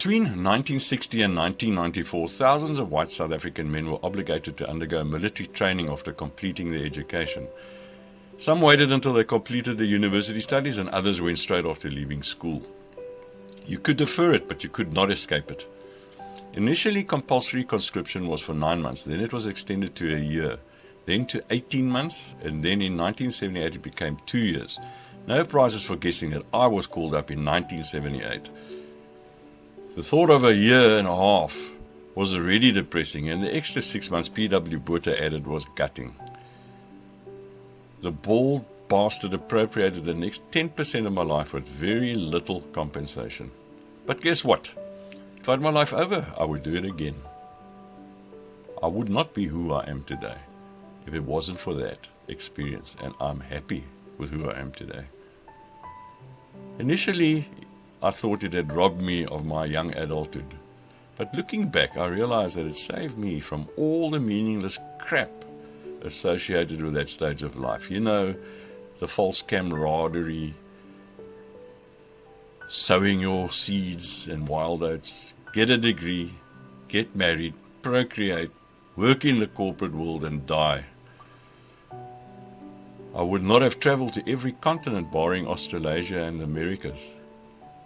Between 1960 and 1994, thousands of white South African men were obligated to undergo military training after completing their education. Some waited until they completed their university studies, and others went straight after leaving school. You could defer it, but you could not escape it. Initially, compulsory conscription was for 9 months, then it was extended to a year, then to 18 months, and then in 1978 it became 2 years. No prizes for guessing that I was called up in 1978. The thought of a year and a half was already depressing, and the extra 6 months P.W. Botha added was gutting. The bald bastard appropriated the next 10% of my life with very little compensation. But guess what? If I had my life over, I would do it again. I would not be who I am today if it wasn't for that experience, and I'm happy with who I am today. Initially, I thought it had robbed me of my young adulthood. But looking back, I realized that it saved me from all the meaningless crap associated with that stage of life. You know, the false camaraderie, sowing your seeds and wild oats, get a degree, get married, procreate, work in the corporate world and die. I would not have traveled to every continent barring Australasia and the Americas,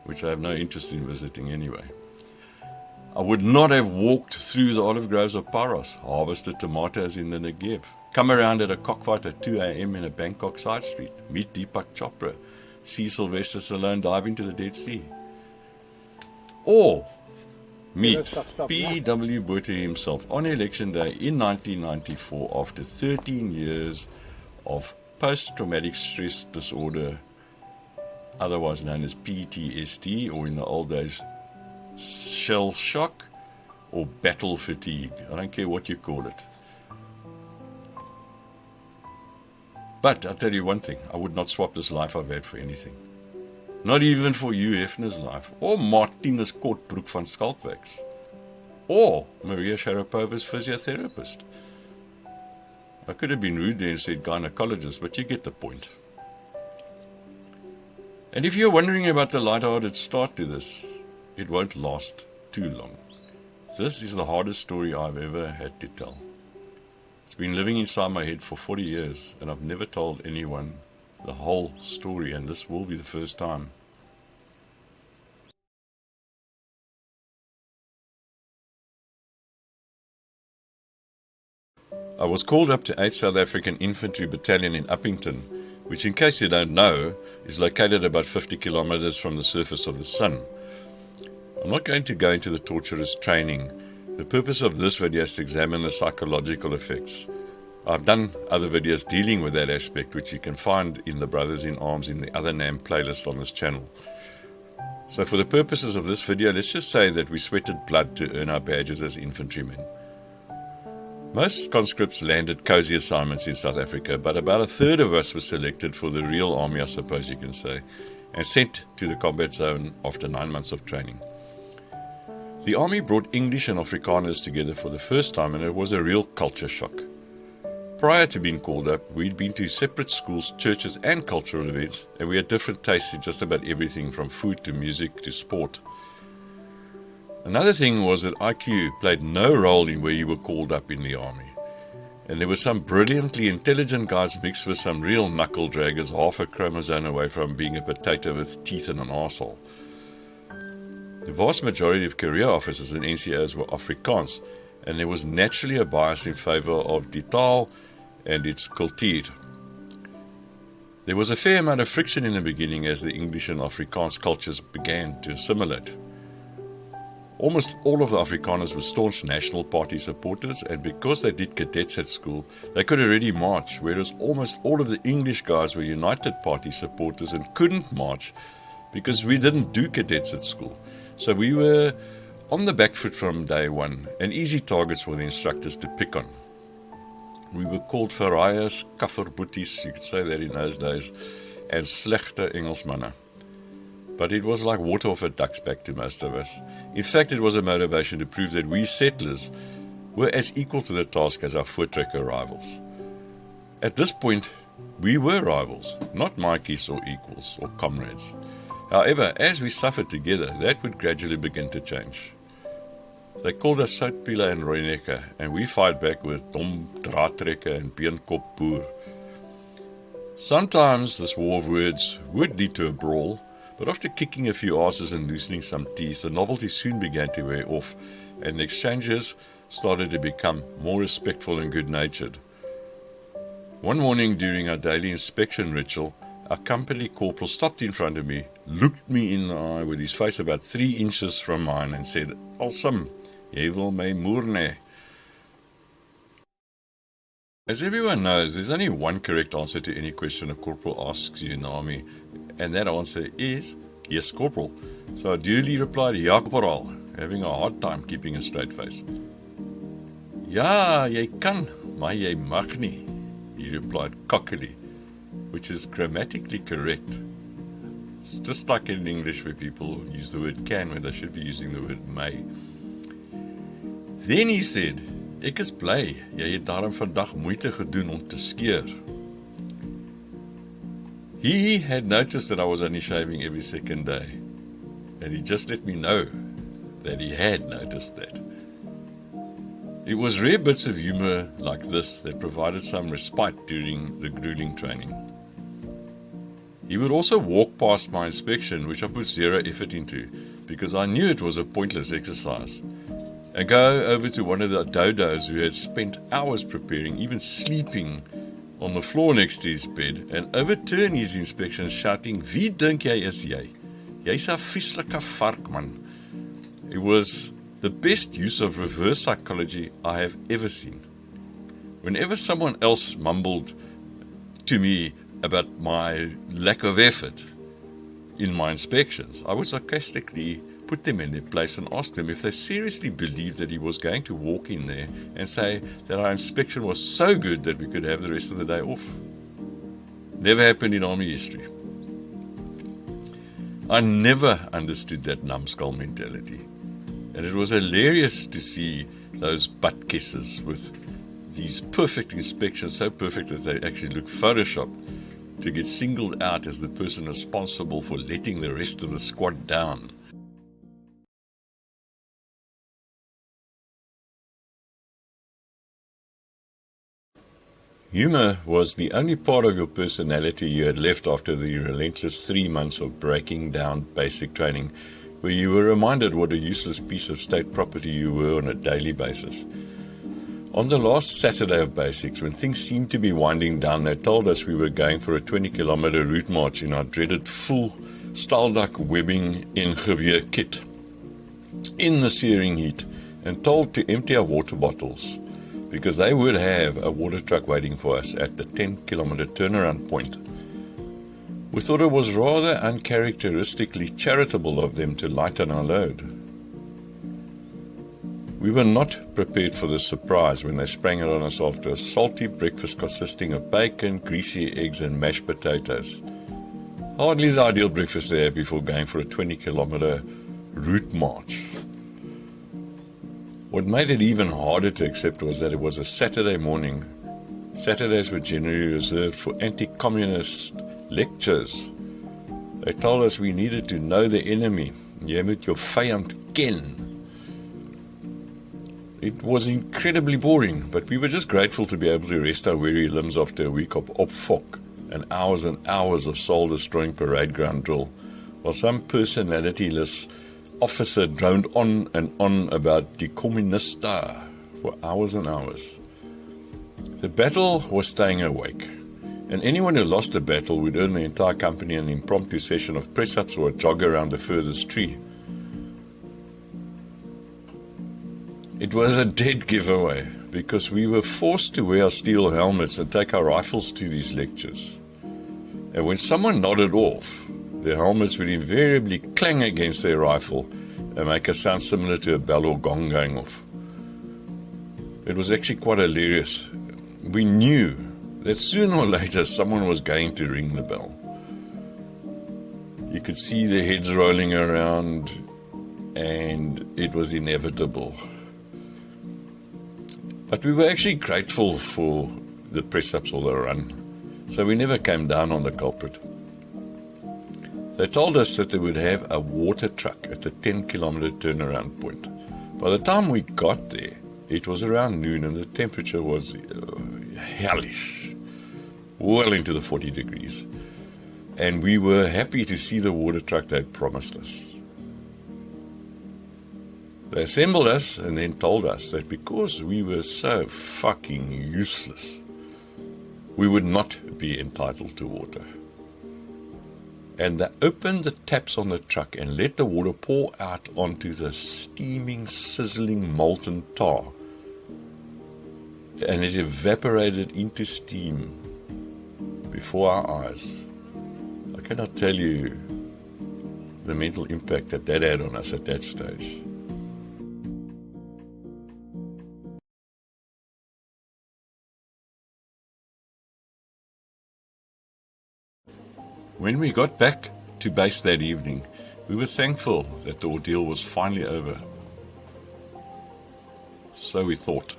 which I have no interest in visiting anyway. I would not have walked through the olive groves of Paros, harvested tomatoes in the Negev, come around at a cockfight at 2 a.m. in a Bangkok side street, meet Deepak Chopra, see Sylvester Stallone dive into the Dead Sea. Or meet P.W. Botha himself on election day in 1994 after 13 years of post-traumatic stress disorder, otherwise known as PTSD, or in the old days, shell shock or battle fatigue. I don't care what you call it. But I'll tell you one thing, I would not swap this life I've had for anything. Not even for Hugh Hefner's life, or Martinus Kortbroek van Skalkwyks, or Maria Sharapova's physiotherapist. I could have been rude there and said gynecologist, but you get the point. And if you're wondering about the light-hearted start to this, it won't last too long. This is the hardest story I've ever had to tell. It's been living inside my head for 40 years, and I've never told anyone the whole story, and this will be the first time. I was called up to 8th South African Infantry Battalion in Uppington, which, in case you don't know, is located about 50 kilometers from the surface of the sun. I'm not going to go into the torturous training. The purpose of this video is to examine the psychological effects. I've done other videos dealing with that aspect, which you can find in the Brothers in Arms in the other NAM playlist on this channel. So for the purposes of this video, let's just say that we sweated blood to earn our badges as infantrymen. Most conscripts landed cozy assignments in South Africa, but about a third of us were selected for the real army, I suppose you can say, and sent to the combat zone after 9 months of training. The army brought English and Afrikaners together for the first time, and it was a real culture shock. Prior to being called up, we'd been to separate schools, churches and cultural events, and we had different tastes in just about everything from food to music to sport. Another thing was that IQ played no role in where you were called up in the army. And there were some brilliantly intelligent guys mixed with some real knuckle draggers, half a chromosome away from being a potato with teeth and an arsehole. The vast majority of career officers and NCOs were Afrikaans, and there was naturally a bias in favor of die taal and its cultuur. There was a fair amount of friction in the beginning as the English and Afrikaans cultures began to assimilate. Almost all of the Afrikaners were staunch National Party supporters, and because they did cadets at school, they could already march, whereas almost all of the English guys were United Party supporters and couldn't march because we didn't do cadets at school. So we were on the back foot from day one, and easy targets for the instructors to pick on. We were called verraaiers, kafferboeties, you could say that in those days, and slechte Engelsmanne. But it was like water off a duck's back to most of us. In fact, it was a motivation to prove that we settlers were as equal to the task as our voortrekker rivals. At this point, we were rivals, not Mikeys or equals or comrades. However, as we suffered together, that would gradually begin to change. They called us Soutpila and Rooinekke, and we fight back with Dom Draadtrekke and Beenkop Boer. Sometimes this war of words would lead to a brawl, but after kicking a few asses and loosening some teeth, the novelty soon began to wear off, and the exchanges started to become more respectful and good-natured. One morning during our daily inspection ritual, our company corporal stopped in front of me, looked me in the eye with his face about 3 inches from mine and said, "Awesome, jy wil my moerne." As everyone knows, there's only one correct answer to any question a corporal asks you in the army, and that answer is, "Yes, corporal." So I duly replied, "Ja, corporal," having a hard time keeping a straight face. "Ja, jy kan, maar jy mag nie," he replied cockily, which is grammatically correct. It's just like in English where people use the word can when they should be using the word may. Then he said, "Ek is bly, jy het daarom vandag moeite gedoen om te skeer." He had noticed that I was only shaving every second day, and he just let me know that he had noticed that. It was rare bits of humor like this that provided some respite during the grueling training. He would also walk past my inspection, which I put zero effort into, because I knew it was a pointless exercise, and go over to one of the dodos who had spent hours preparing, even sleeping on the floor next to his bed, and overturn his inspection shouting, "Wie dink jy is jy? Jy's 'n vieslike vark, man." It was the best use of reverse psychology I have ever seen. Whenever someone else mumbled to me about my lack of effort in my inspections, I would sarcastically put them in their place and ask them if they seriously believed that he was going to walk in there and say that our inspection was so good that we could have the rest of the day off. Never happened in army history. I never understood that numbskull mentality, and it was hilarious to see those butt kisses with these perfect inspections, so perfect that they actually look photoshopped, to get singled out as the person responsible for letting the rest of the squad down. Humor was the only part of your personality you had left after the relentless 3 months of breaking down basic training, where you were reminded what a useless piece of state property you were on a daily basis. On the last Saturday of basics, when things seemed to be winding down, they told us we were going for a 20-kilometer route march in our dreaded full Stalduck webbing en geweer kit, in the searing heat, and told to empty our water bottles, because they would have a water truck waiting for us at the 10-kilometer turnaround point. We thought it was rather uncharacteristically charitable of them to lighten our load. We were not prepared for the surprise when they sprang it on us after a salty breakfast consisting of bacon, greasy eggs and mashed potatoes. Hardly the ideal breakfast to have before going for a 20-kilometer route march. What made it even harder to accept was that it was a Saturday morning. Saturdays were generally reserved for anti-communist lectures. They told us we needed to know the enemy. Jy moet jou vyand ken. It was incredibly boring, but we were just grateful to be able to rest our weary limbs after a week of Bosbefok and hours of soul-destroying parade ground drill, while some personalityless officer droned on and on about die communista for hours and hours. The battle was staying awake, and anyone who lost the battle would earn the entire company an impromptu session of press-ups or a jog around the furthest tree. It was a dead giveaway, because we were forced to wear our steel helmets and take our rifles to these lectures. And when someone nodded off, their helmets would invariably clang against their rifle and make a sound similar to a bell or gong going off. It was actually quite hilarious. We knew that sooner or later someone was going to ring the bell. You could see their heads rolling around, and it was inevitable. But we were actually grateful for the press-ups or the run, so we never came down on the culprit. They told us that they would have a water truck at the 10-kilometer turnaround point. By the time we got there, it was around noon and the temperature was hellish, well into the 40 degrees. And we were happy to see the water truck they'd promised us. They assembled us and then told us that because we were so fucking useless, we would not be entitled to water. And they opened the taps on the truck and let the water pour out onto the steaming, sizzling, molten tar. And it evaporated into steam before our eyes. I cannot tell you the mental impact that had on us at that stage. When we got back to base that evening, we were thankful that the ordeal was finally over. So we thought.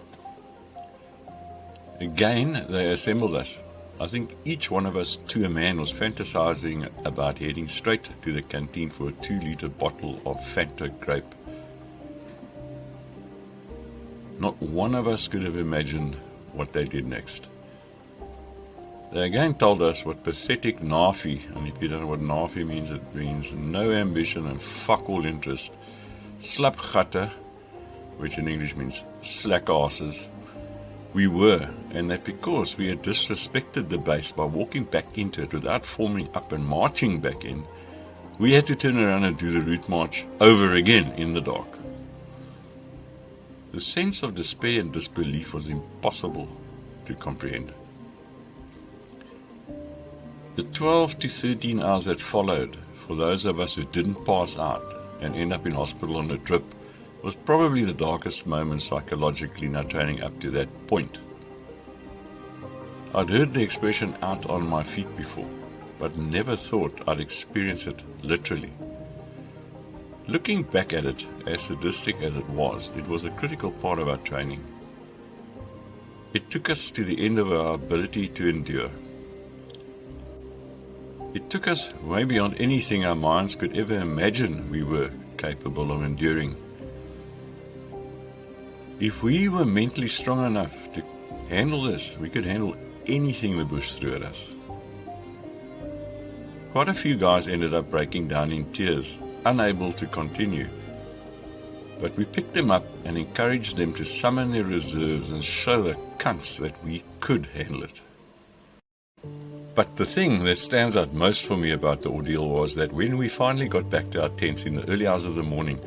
Again, they assembled us. I think each one of us to a man was fantasizing about heading straight to the canteen for a 2-liter bottle of Fanta grape. Not one of us could have imagined what they did next. They again told us what pathetic nafi, and if you don't know what nafi means, it means no ambition and fuck all interest, slapgatte, which in English means slack asses, we were, and that because we had disrespected the base by walking back into it without forming up and marching back in, we had to turn around and do the route march over again in the dark. The sense of despair and disbelief was impossible to comprehend. The 12 to 13 hours that followed, for those of us who didn't pass out and end up in hospital on a trip, was probably the darkest moment psychologically in our training up to that point. I'd heard the expression out on my feet before, but never thought I'd experience it literally. Looking back at it, as sadistic as it was a critical part of our training. It took us to the end of our ability to endure. It took us way beyond anything our minds could ever imagine we were capable of enduring. If we were mentally strong enough to handle this, we could handle anything the bush threw at us. Quite a few guys ended up breaking down in tears, unable to continue. But we picked them up and encouraged them to summon their reserves and show the cunts that we could handle it. But the thing that stands out most for me about the ordeal was that when we finally got back to our tents in the early hours of the morning,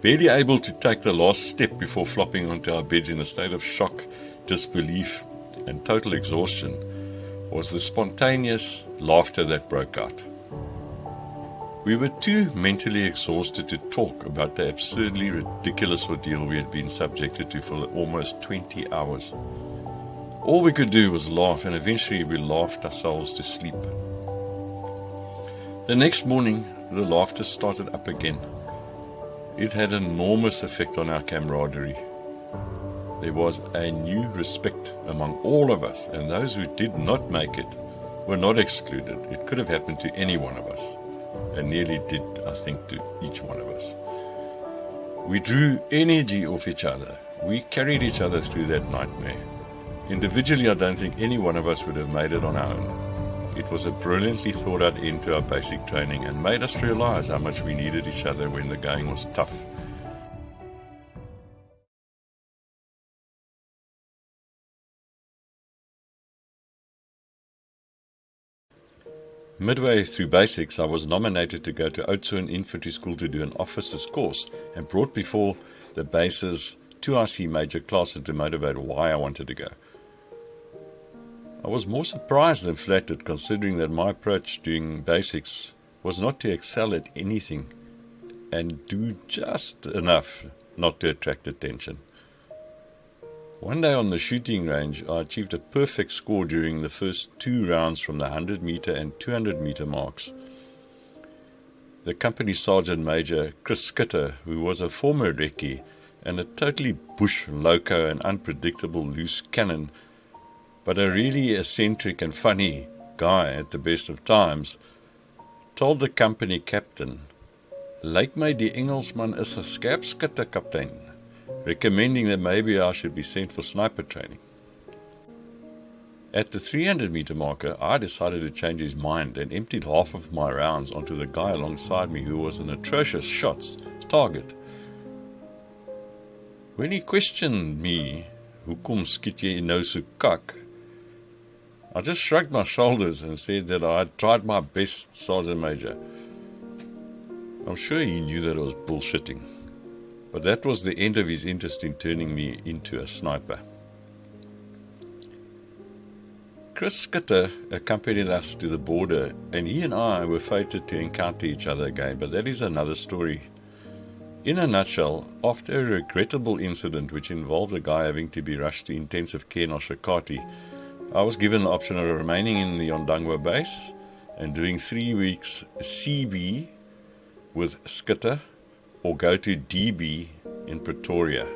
barely able to take the last step before flopping onto our beds in a state of shock, disbelief, and total exhaustion, was the spontaneous laughter that broke out. We were too mentally exhausted to talk about the absurdly ridiculous ordeal we had been subjected to for almost 20 hours. All we could do was laugh, and eventually we laughed ourselves to sleep. The next morning, the laughter started up again. It had an enormous effect on our camaraderie. There was a new respect among all of us, and those who did not make it were not excluded. It could have happened to any one of us, and nearly did, I think, to each one of us. We drew energy off each other. We carried each other through that nightmare. Individually, I don't think any one of us would have made it on our own. It was a brilliantly thought out end to our basic training and made us realize how much we needed each other when the going was tough. Midway through basics, I was nominated to go to Oudtshoorn Infantry School to do an officer's course and brought before the base's 2RC major class to motivate why I wanted to go. I was more surprised than flattered, considering that my approach during basics was not to excel at anything and do just enough not to attract attention. One day on the shooting range, I achieved a perfect score during the first 2 rounds from the 100-meter and 200-meter marks. The company sergeant major, Chris Skitter, who was a former recce and a totally bush loco and unpredictable loose cannon, but a really eccentric and funny guy at the best of times, told the company captain, "Lyk my die Englishman is 'n skerpskutter kaptein," recommending that maybe I should be sent for sniper training. At the 300-meter marker, I decided to change his mind and emptied half of my rounds onto the guy alongside me who was an atrocious shots target. When he questioned me, "Hoekom skiet jy nou so kak?" I just shrugged my shoulders and said that I had tried my best, Sergeant Major. I'm sure he knew that I was bullshitting, but that was the end of his interest in turning me into a sniper. Chris Skitter accompanied us to the border, and he and I were fated to encounter each other again, but that is another story. In a nutshell, after a regrettable incident which involved a guy having to be rushed to intensive care in Oshakati, I was given the option of remaining in the Ondangwa base and doing 3 weeks CB with Skitter or go to DB in Pretoria.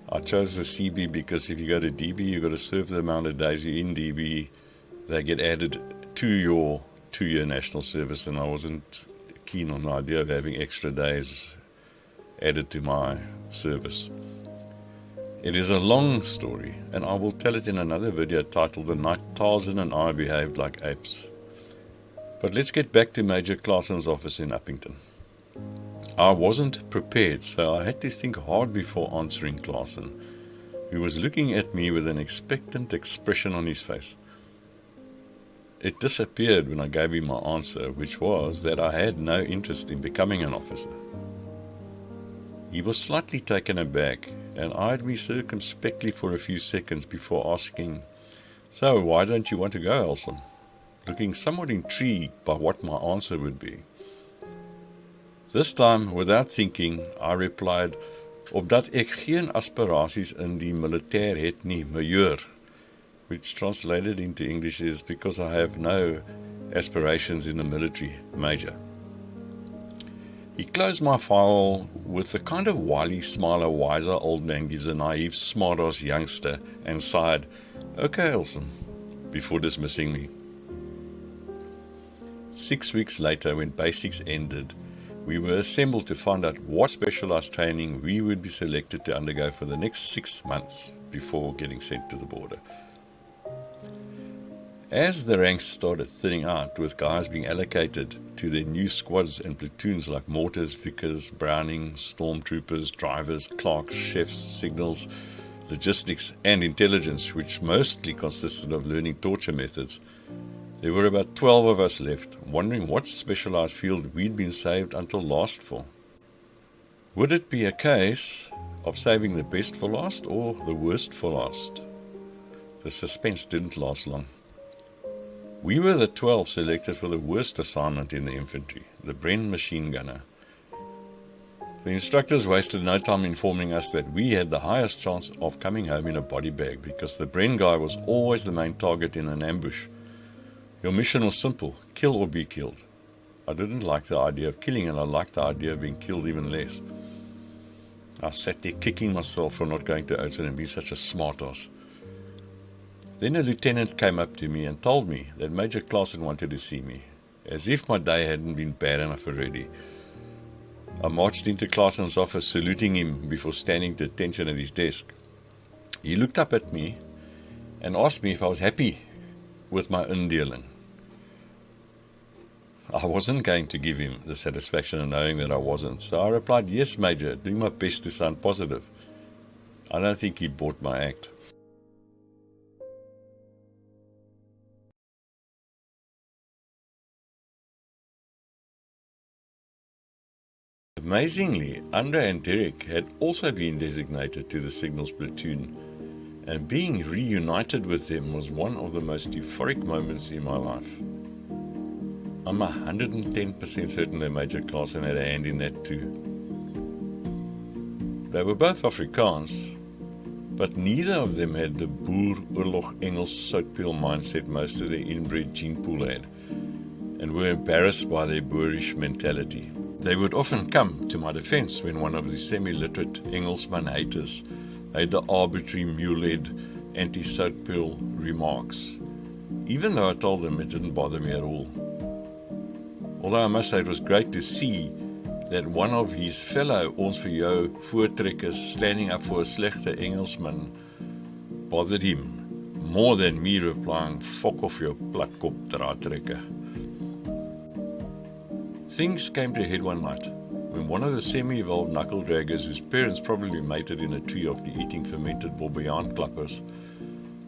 I chose the CB because if you go to DB, you've got to serve the amount of days you're in DB. They get added to your 2-year national service, and I wasn't keen on the idea of having extra days added to my service. It is a long story, and I will tell it in another video titled "The Night Tarzan and I Behaved Like Apes." But let's get back to Major Claasen's office in Uppington. I wasn't prepared, so I had to think hard before answering Klaasen, who was looking at me with an expectant expression on his face. It disappeared when I gave him my answer, which was that I had no interest in becoming an officer. He was slightly taken aback and eyed me circumspectly for a few seconds before asking, "So, why don't you want to go, Elson?" looking somewhat intrigued by what my answer would be. This time, without thinking, I replied, "Omdat ek geen aspirasies in die militair het nie, major," which translated into English is "because I have no aspirations in the military, major." He closed my file with the kind of wily smile a wiser old man gives a naive smart-ass youngster and sighed, "Okay, Elson," before dismissing me. 6 weeks later, when basics ended, we were assembled to find out what specialized training we would be selected to undergo for the next 6 months before getting sent to the border. As the ranks started thinning out, with guys being allocated to their new squads and platoons like mortars, Vickers, Browning, stormtroopers, drivers, clerks, chefs, signals, logistics and intelligence, which mostly consisted of learning torture methods, there were about 12 of us left, wondering what specialized field we'd been saved until last for. Would it be a case of saving the best for last or the worst for last? The suspense didn't last long. We were the 12 selected for the worst assignment in the infantry, the Bren machine gunner. The instructors wasted no time informing us that we had the highest chance of coming home in a body bag because the Bren guy was always the main target in an ambush. Your mission was simple: kill or be killed. I didn't like the idea of killing, and I liked the idea of being killed even less. I sat there kicking myself for not going to Oudtshoorn and being such a smart-ass. Then a lieutenant came up to me and told me that Major Klaasen wanted to see me, as if my day hadn't been bad enough already. I marched into Klaasen's office, saluting him before standing to attention at his desk. He looked up at me and asked me if I was happy with my indeling. I wasn't going to give him the satisfaction of knowing that I wasn't, so I replied, "Yes, Major, doing my best to sound positive." I don't think he bought my act. Amazingly, Andre and Derek had also been designated to the signals platoon, and being reunited with them was one of the most euphoric moments in my life. I'm 110% certain that Major Klaasen had a hand in that too. They were both Afrikaans, but neither of them had the boer oorlog Engels soutpeel mindset most of their inbred gene pool had, and were embarrassed by their boorish mentality. They would often come to my defense when one of the semi-literate Englishman haters made the arbitrary mule-head anti-soutpeel remarks, even though I told them it didn't bother me at all. Although I must say it was great to see that one of his fellow ons vir jou voortrekkers standing up for a slegte Englishman bothered him more than me replying, "Fuck off your platkop draadtrekker." Things came to a head one night when one of the semi-evolved knuckle draggers, whose parents probably mated in a tree after eating fermented bobbejaan klappers,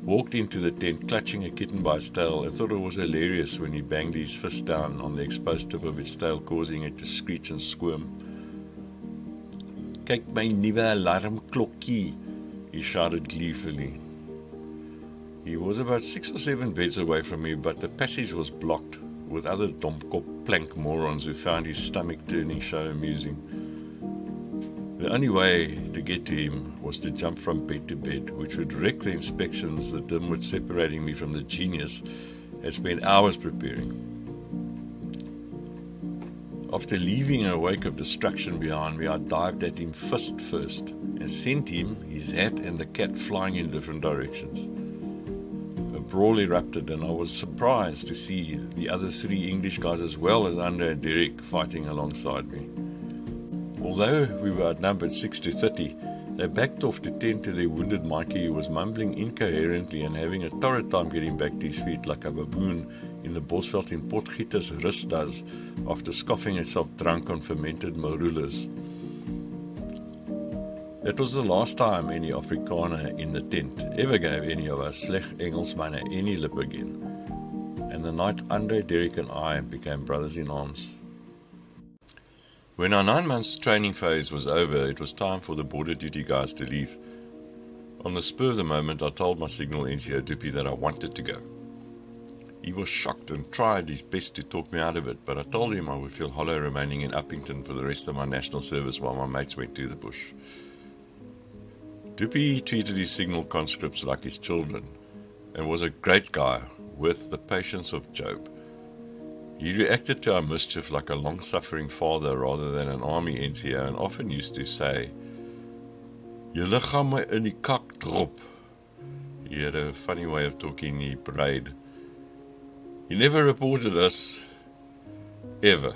walked into the tent clutching a kitten by its tail and thought it was hilarious when he banged his fist down on the exposed tip of its tail, causing it to screech and squirm. "Kyk my nuwe alarmklokkie," he shouted gleefully. He was about 6 or 7 beds away from me, but the passage was blocked with other domkop plank morons who found his stomach-turning show amusing. The only way to get to him was to jump from bed to bed, which would wreck the inspections the dimwit separating me from the genius had spent hours preparing. After leaving a wake of destruction behind me, I dived at him fist first and sent him, his hat and the cat flying in different directions. A brawl erupted, and I was surprised to see the other 3 English guys as well as Andre and Derek fighting alongside me. Although we were outnumbered 6 to 30, they backed off to tend to their wounded Mikey, who was mumbling incoherently and having a torrid time getting back to his feet like a baboon in the Bosveld in Potgieter's wrist does after scoffing itself drunk on fermented marulas. It was the last time any Afrikaner in the tent ever gave any of us sleg Engelsmanne any lip again, and the night Andre, Derek and I became brothers in arms. When our 9 months training phase was over, it was time for the border duty guys to leave. On the spur of the moment, I told my signal NCO Duppy that I wanted to go. He was shocked and tried his best to talk me out of it, but I told him I would feel hollow remaining in Uppington for the rest of my national service while my mates went to the bush. Duppy treated his signal conscripts like his children and was a great guy with the patience of Job. He reacted to our mischief like a long-suffering father rather than an army NCO, and often used to say, "Julle gaan my in die kak drop." He had a funny way of talking, he brayed. He never reported us, ever.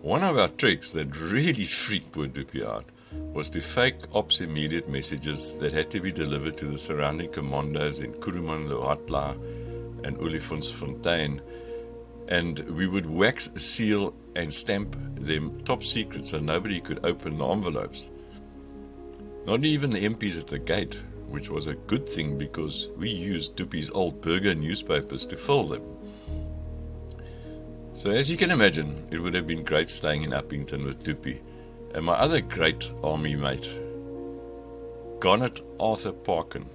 One of our tricks that really freaked poor Duppy out was to fake ops immediate messages that had to be delivered to the surrounding commandos in Kuruman, Lohatla, and Olifantsfontein, and we would wax, seal, and stamp them top secret so nobody could open the envelopes. Not even the MPs at the gate, which was a good thing because we used Duppy's old burger newspapers to fill them. So as you can imagine, it would have been great staying in Uppington with Duppy and my other great army mate, Garnet Arthur Parkin,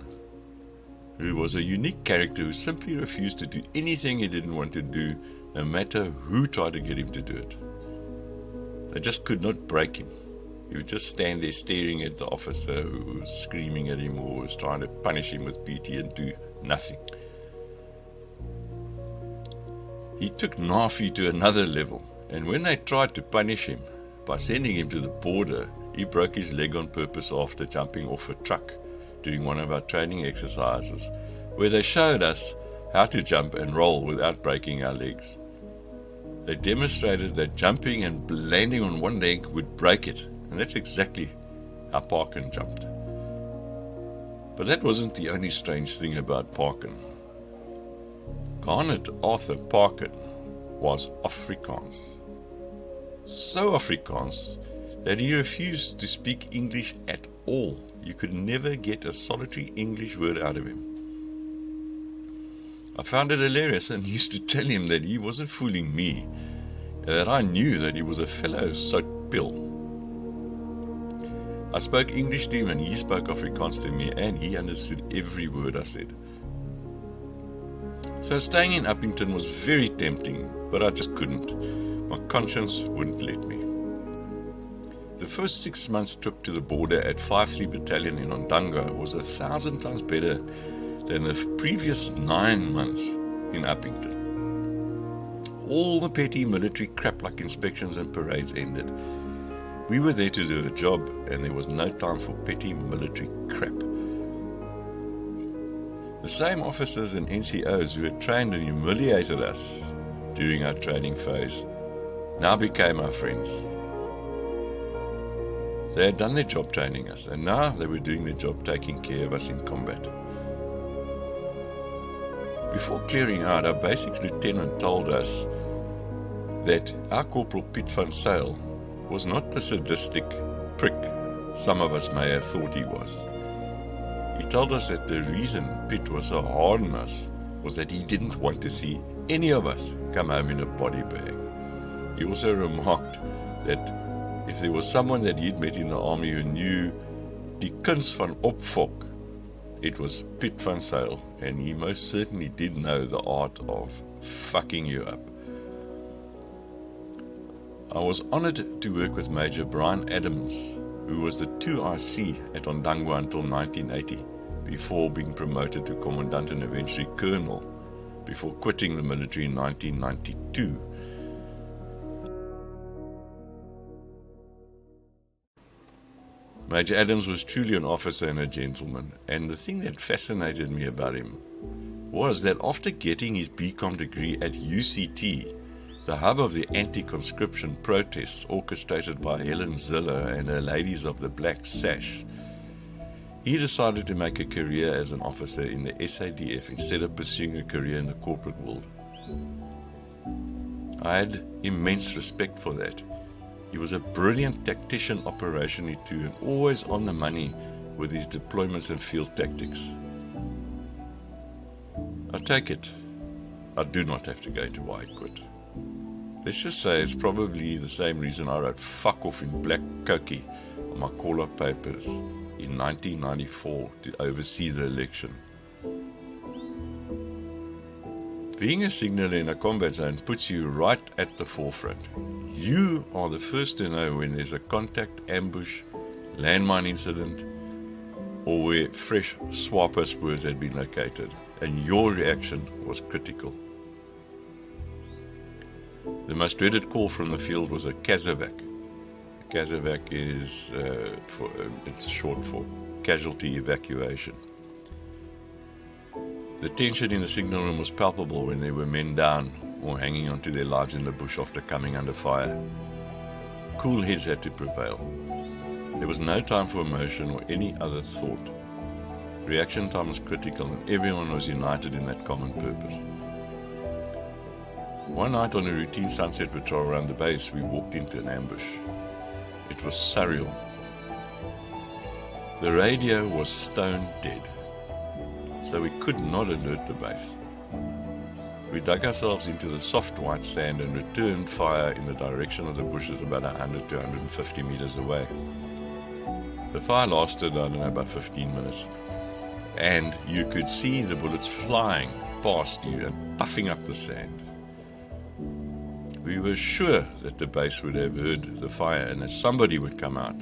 who was a unique character who simply refused to do anything he didn't want to do, no matter who tried to get him to do it. They just could not break him. He would just stand there staring at the officer who was screaming at him or was trying to punish him with PT and do nothing. He took Nafi to another level, and when they tried to punish him by sending him to the border, he broke his leg on purpose after jumping off a truck during one of our training exercises, where they showed us how to jump and roll without breaking our legs. They demonstrated that jumping and landing on one leg would break it, and that's exactly how Parkin jumped. But that wasn't the only strange thing about Parkin. Garnet Arthur Parkin was Afrikaans. So Afrikaans that he refused to speak English at all. You could never get a solitary English word out of him. I found it hilarious and used to tell him that he wasn't fooling me, that I knew that he was a fellow soaked pill. I spoke English to him and he spoke Afrikaans to me, and he understood every word I said. So staying in Uppington was very tempting, but I just couldn't. My conscience wouldn't let me. The first 6 months trip to the border at 5-3 Battalion in Ondanga was 1,000 times better than the previous 9 months in Uppington. All the petty military crap like inspections and parades ended. We were there to do a job, and there was no time for petty military crap. The same officers and NCOs who had trained and humiliated us during our training phase now became our friends. They had done their job training us, and now they were doing their job taking care of us in combat. Before clearing out, our basics lieutenant told us that our Corporal Piet van Sail was not the sadistic prick some of us may have thought he was. He told us that the reason Piet was so hard on us was that he didn't want to see any of us come home in a body bag. He also remarked that if there was someone that he'd met in the army who knew die kuns van opfok, it was Piet van Sail, and he most certainly did know the art of fucking you up. I was honoured to work with Major Brian Adams, who was the 2IC at Ondangwa until 1980, before being promoted to Commandant and eventually Colonel, before quitting the military in 1992. Major Adams was truly an officer and a gentleman, and the thing that fascinated me about him was that after getting his BCom degree at UCT, the hub of the anti-conscription protests orchestrated by Helen Ziller and her Ladies of the Black Sash, he decided to make a career as an officer in the SADF instead of pursuing a career in the corporate world. I had immense respect for that. He was a brilliant tactician operationally too, and always on the money with his deployments and field tactics. I take it, I do not have to go into why I quit. Let's just say it's probably the same reason I wrote fuck off in black cokie on my call-up papers in 1994 to oversee the election. Being a signaller in a combat zone puts you right at the forefront. You are the first to know when there's a contact, ambush, landmine incident, or where fresh swapper spurs had been located, and your reaction was critical. The most dreaded call from the field was a CASEVAC. CASEVAC is it's short for casualty evacuation. The tension in the signal room was palpable when there were men down or hanging onto their lives in the bush after coming under fire. Cool heads had to prevail. There was no time for emotion or any other thought. Reaction time was critical, and everyone was united in that common purpose. One night on a routine sunset patrol around the base, we walked into an ambush. It was surreal. The radio was stone dead, so we could not alert the base. We dug ourselves into the soft white sand and returned fire in the direction of the bushes about 100 to 150 meters away. The fire lasted, about 15 minutes, and you could see the bullets flying past you and puffing up the sand. We were sure that the base would have heard the fire and that somebody would come out,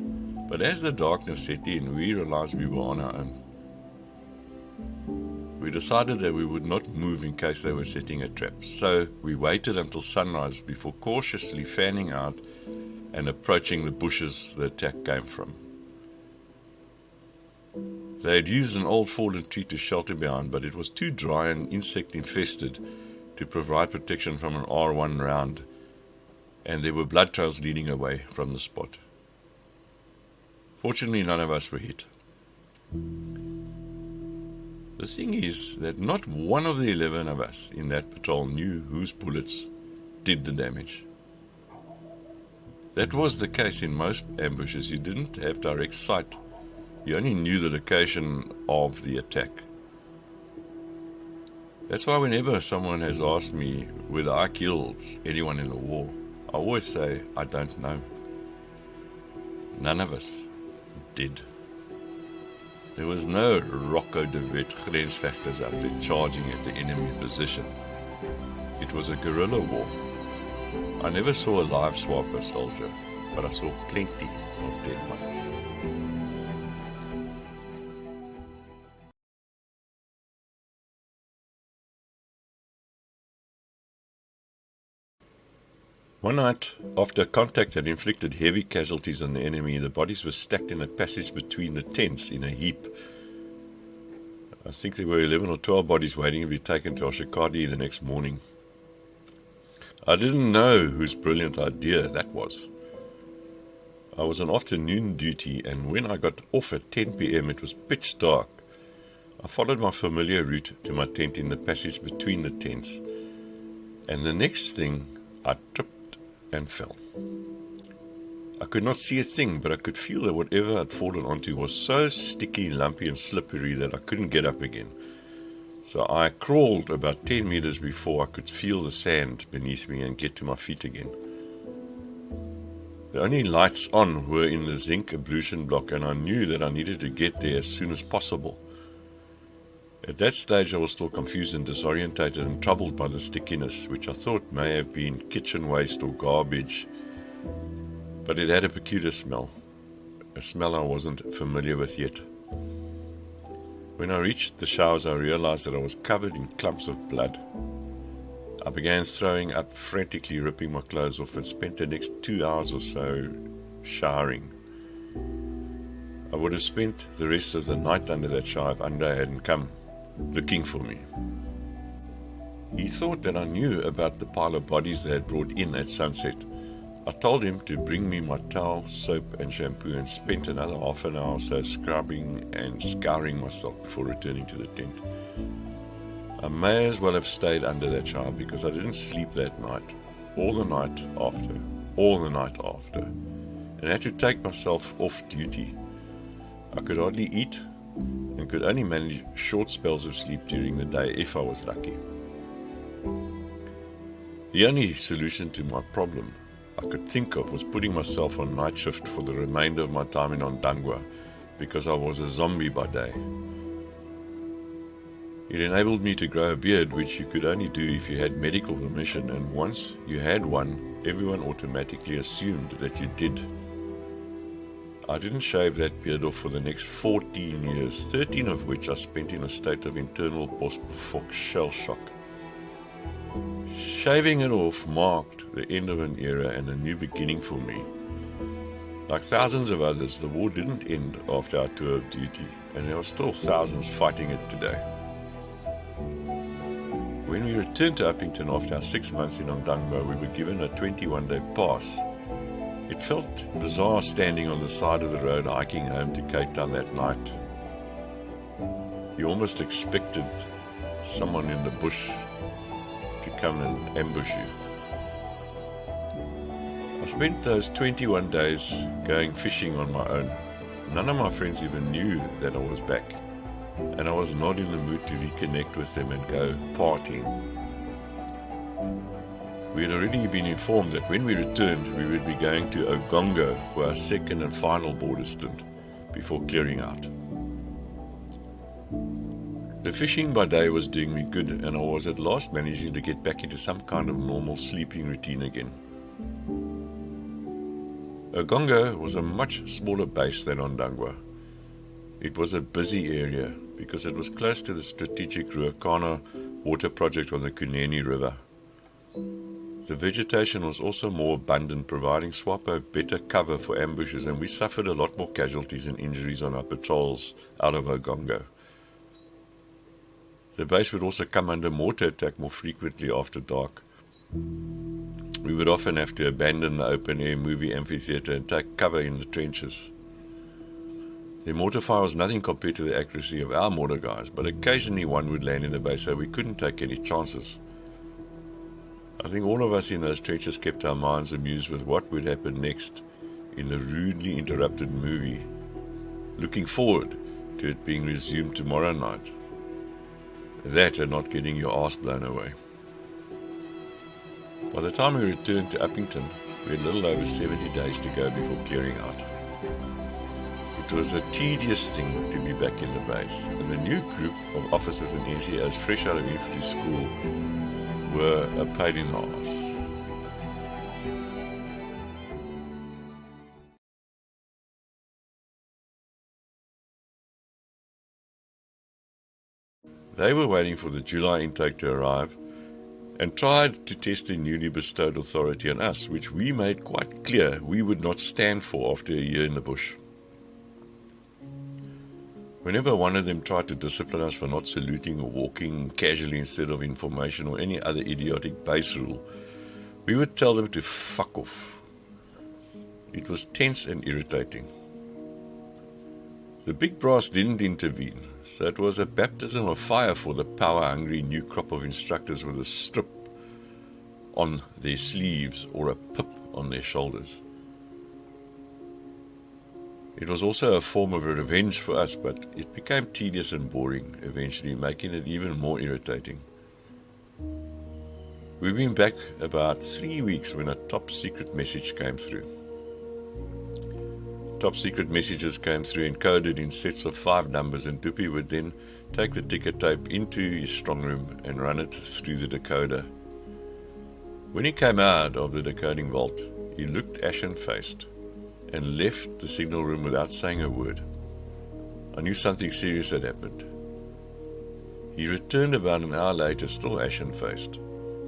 but as the darkness set in, we realized we were on our own. We decided that we would not move in case they were setting a trap, so we waited until sunrise before cautiously fanning out and approaching the bushes the attack came from. They had used an old fallen tree to shelter behind, but it was too dry and insect infested to provide protection from an R1 round, and there were blood trails leading away from the spot. Fortunately, none of us were hit. The thing is that not one of the 11 of us in that patrol knew whose bullets did the damage. That was the case in most ambushes. You didn't have direct sight. You only knew the location of the attack. That's why whenever someone has asked me whether I killed anyone in the war, I always say, I don't know. None of us did. There was no Rocco de Wet grensvechters out there charging at the enemy position. It was a guerrilla war. I never saw a live swapper soldier, but I saw plenty of dead ones. One night, after contact had inflicted heavy casualties on the enemy, the bodies were stacked in a passage between the tents in a heap. I think there were 11 or 12 bodies waiting to be taken to Oshikadi the next morning. I didn't know whose brilliant idea that was. I was on afternoon duty, and when I got off at 10 p.m. it was pitch dark. I followed my familiar route to my tent in the passage between the tents, and the next thing I tripped and fell. I could not see a thing, but I could feel that whatever I'd fallen onto was so sticky, lumpy and slippery that I couldn't get up again. So I crawled about 10 meters before I could feel the sand beneath me and get to my feet again. The only lights on were in the zinc ablution block, and I knew that I needed to get there as soon as possible. At that stage I was still confused and disorientated and troubled by the stickiness, which I thought may have been kitchen waste or garbage, but it had a peculiar smell, a smell I wasn't familiar with yet. When I reached the showers, I realized that I was covered in clumps of blood. I began throwing up, frantically ripping my clothes off, and spent the next 2 hours or so showering. I would have spent the rest of the night under that shower if Andre hadn't come looking for me. He thought that I knew about the pile of bodies they had brought in at sunset. I told him to bring me my towel, soap and shampoo, and spent another half an hour or so scrubbing and scouring myself before returning to the tent. I may as well have stayed under that shower because I didn't sleep that night, all the night after, and had to take myself off duty. I could hardly eat and could only manage short spells of sleep during the day if I was lucky. The only solution to my problem I could think of was putting myself on night shift for the remainder of my time in Ondangwa, because I was a zombie by day. It enabled me to grow a beard, which you could only do if you had medical permission, and once you had one, everyone automatically assumed that you did. I didn't shave that beard off for the next 14 years, 13 of which I spent in a state of internal Bosbefok shell shock. Shaving it off marked the end of an era and a new beginning for me. Like thousands of others, the war didn't end after our tour of duty, and there are still thousands fighting it today. When we returned to Uppington after our 6 months in Ondangwa, we were given a 21-day pass. It felt bizarre standing on the side of the road hiking home to Cape Town that night. You almost expected someone in the bush to come and ambush you. I spent those 21 days going fishing on my own. None of my friends even knew that I was back, and I was not in the mood to reconnect with them and go partying. We had already been informed that when we returned, we would be going to Ogongo for our second and final border stint before clearing out. The fishing by day was doing me good, and I was at last managing to get back into some kind of normal sleeping routine again. Ogongo was a much smaller base than Ondangwa. It was a busy area because it was close to the strategic Ruakana water project on the Kunene River. The vegetation was also more abundant, providing SWAPO better cover for ambushes, and we suffered a lot more casualties and injuries on our patrols out of Ogongo. The base would also come under mortar attack more frequently after dark. We would often have to abandon the open-air movie amphitheatre and take cover in the trenches. The mortar fire was nothing compared to the accuracy of our mortar guys, but occasionally one would land in the base, so we couldn't take any chances. I think all of us in those trenches kept our minds amused with what would happen next in the rudely interrupted movie, looking forward to it being resumed tomorrow night. That and not getting your ass blown away. By the time we returned to Uppington, we had a little over 70 days to go before clearing out. It was a tedious thing to be back in the base, and the new group of officers and NCOs fresh out of infantry school were a pain in the arse. They were waiting for the July intake to arrive and tried to test the newly bestowed authority on us, which we made quite clear we would not stand for after a year in the bush. Whenever one of them tried to discipline us for not saluting or walking casually instead of in formation or any other idiotic base rule, We would tell them to fuck off. It was tense and irritating. The big brass didn't intervene, so it was a baptism of fire for the power-hungry new crop of instructors with a strip on their sleeves or a pip on their shoulders. It was also a form of revenge for us, but it became tedious and boring, eventually making it even more irritating. We've been back about 3 weeks when a top secret message came through. Top secret messages came through encoded in sets of 5 numbers, and Duppy would then take the ticker tape into his strong room and run it through the decoder. When he came out of the decoding vault, he looked ashen-faced and left the signal room without saying a word. I knew something serious had happened. He returned about an hour later, still ashen-faced.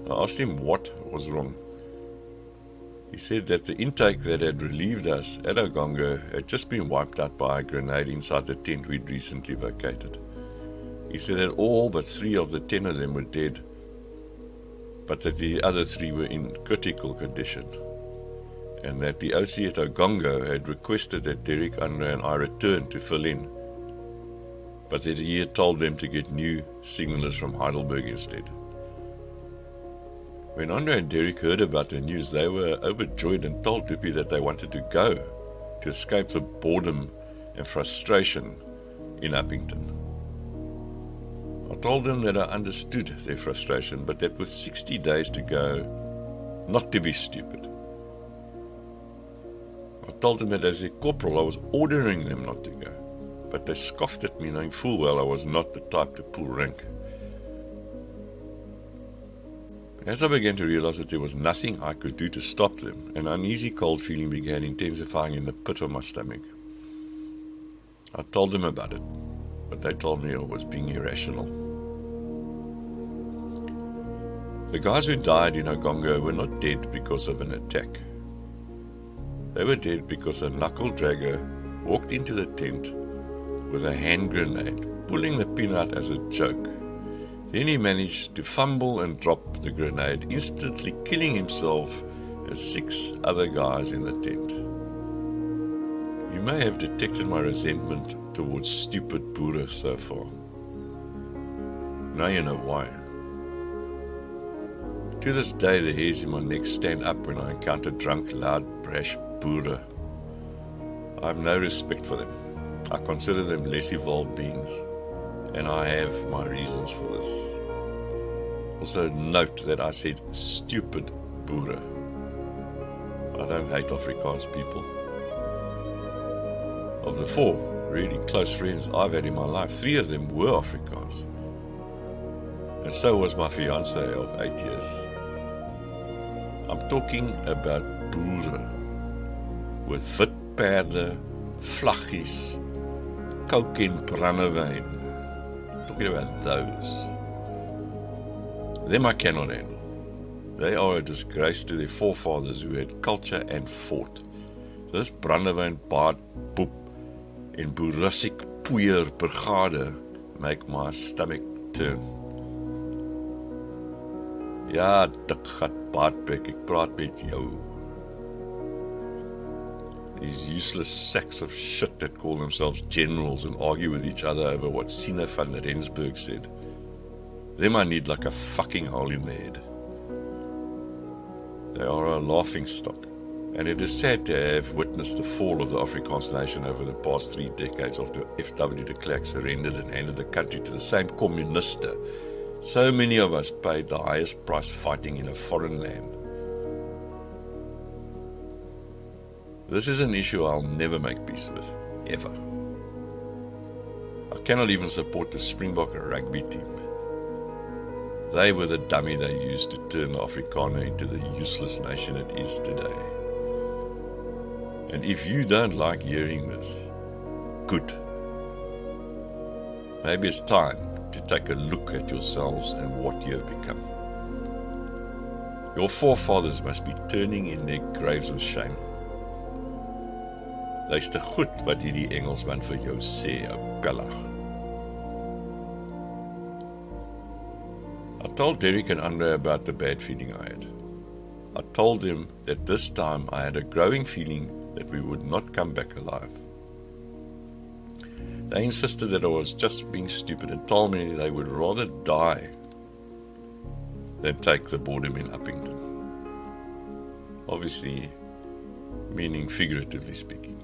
I asked him what was wrong. He said that the intake that had relieved us at Ogongo had just been wiped out by a grenade inside the tent we'd recently vacated. He said that all but 3 of the 10 of them were dead, but that the other 3 were in critical condition, and that the OC at Ogongo had requested that Derek, Andre and I return to fill in, but that he had told them to get new signalers from Heidelberg instead. When Andre and Derek heard about the news, they were overjoyed and told Duppy that they wanted to go to escape the boredom and frustration in Uppington. I told them that I understood their frustration, but that with 60 days to go, not to be stupid. I told them that as their corporal, I was ordering them not to go, but they scoffed at me, knowing full well I was not the type to pull rank. As I began to realize that there was nothing I could do to stop them, an uneasy cold feeling began intensifying in the pit of my stomach. I told them about it, but they told me I was being irrational. The guys who died in Ogongo were not dead because of an attack. They were dead because a knuckle-dragger walked into the tent with a hand grenade, pulling the pin out as a joke. Then he managed to fumble and drop the grenade, instantly killing himself and 6 other guys in the tent. You may have detected my resentment towards stupid Boere so far. Now you know why. To this day, the hairs in my neck stand up when I encounter drunk, loud, brash Boere. I have no respect for them. I consider them less evolved beings, and I have my reasons for this. Also note that I said stupid Boere. I don't hate Afrikaans people. Of the 4 really close friends I've had in my life, 3 of them were Afrikaans. And so was my fiancée of 8 years. I'm talking about Boere with wit perde, vlaggies, coke and brandewyn. I'm talking about those. Them I cannot handle. They are a disgrace to their forefathers who had culture and fought. This brandewyn, baard, poep en boerissiek poeier brigade make my stomach turn. Ja, dik gat baardbek, ek praat met jou. These useless sacks of shit that call themselves generals and argue with each other over what Sina van Rensburg said. Them I need like a fucking hole in the head. They are a laughing stock, and it is sad to have witnessed the fall of the Afrikaans nation over the past 3 decades after F.W. de Klerk surrendered and handed the country to the same communiste. So many of us paid the highest price fighting in a foreign land. This is an issue I'll never make peace with, ever. I cannot even support the Springbok rugby team. They were the dummy they used to turn the Afrikaner into the useless nation it is today. And if you don't like hearing this, good. Maybe it's time to take a look at yourselves and what you have become. Your forefathers must be turning in their graves with shame. Luister goed wat hierdie Engelsman vir jou sê, ou pella. I told Derek and Andre about the bad feeling I had. I told them that this time I had a growing feeling that we would not come back alive. They insisted that I was just being stupid and told me they would rather die than take the boredom in Uppington. Obviously, meaning figuratively speaking.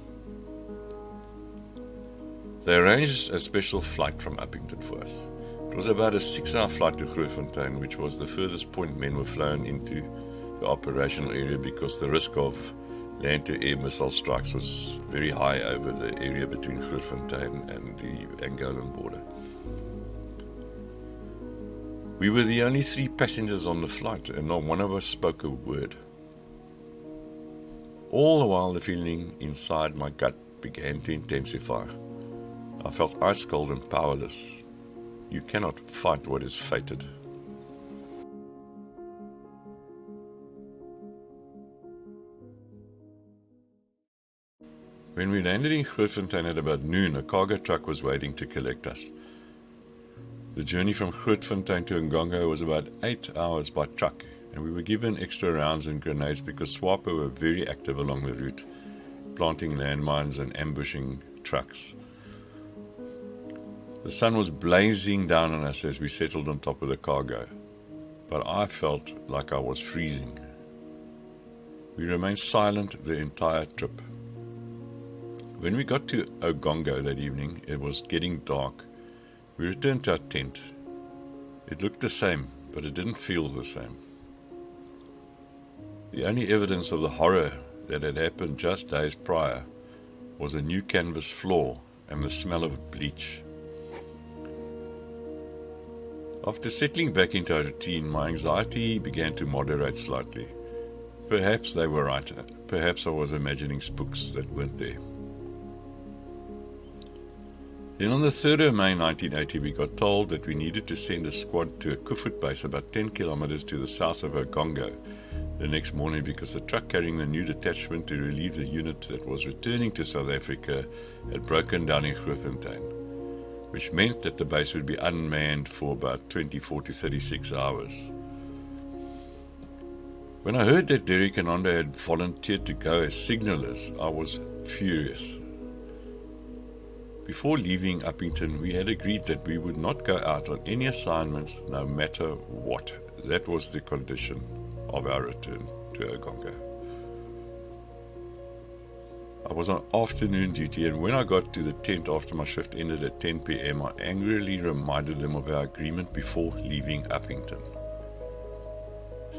They arranged a special flight from Uppington for us. It was about a 6-hour flight to Grootfontein, which was the furthest point men were flown into the operational area because the risk of land-to-air missile strikes was very high over the area between Grootfontein and the Angolan border. We were the only 3 passengers on the flight, and not one of us spoke a word. All the while, the feeling inside my gut began to intensify. I felt ice cold and powerless. You cannot fight what is fated. When we landed in Grootfontein at about noon, a cargo truck was waiting to collect us. The journey from Grootfontein to Ngongo was about 8 hours by truck, and we were given extra rounds and grenades because SWAPO were very active along the route, planting landmines and ambushing trucks. The sun was blazing down on us as we settled on top of the cargo, but I felt like I was freezing. We remained silent the entire trip. When we got to Ogongo that evening, it was getting dark. We returned to our tent. It looked the same, but it didn't feel the same. The only evidence of the horror that had happened just days prior was a new canvas floor and the smell of bleach. After settling back into our routine, my anxiety began to moderate slightly. Perhaps they were right. Perhaps I was imagining spooks that weren't there. Then on the 3rd of May 1980, we got told that we needed to send a squad to a Kufut base about 10 kilometers to the south of Ogongo the next morning because the truck carrying the new detachment to relieve the unit that was returning to South Africa had broken down in Grootfontein, which meant that the base would be unmanned for about 24 to 36 hours. When I heard that Derek and Andre had volunteered to go as signalers, I was furious. Before leaving Uppington, we had agreed that we would not go out on any assignments, no matter what. That was the condition of our return to Ogongo. I was on afternoon duty, and when I got to the tent after my shift ended at 10 p.m., I angrily reminded them of our agreement before leaving Uppington.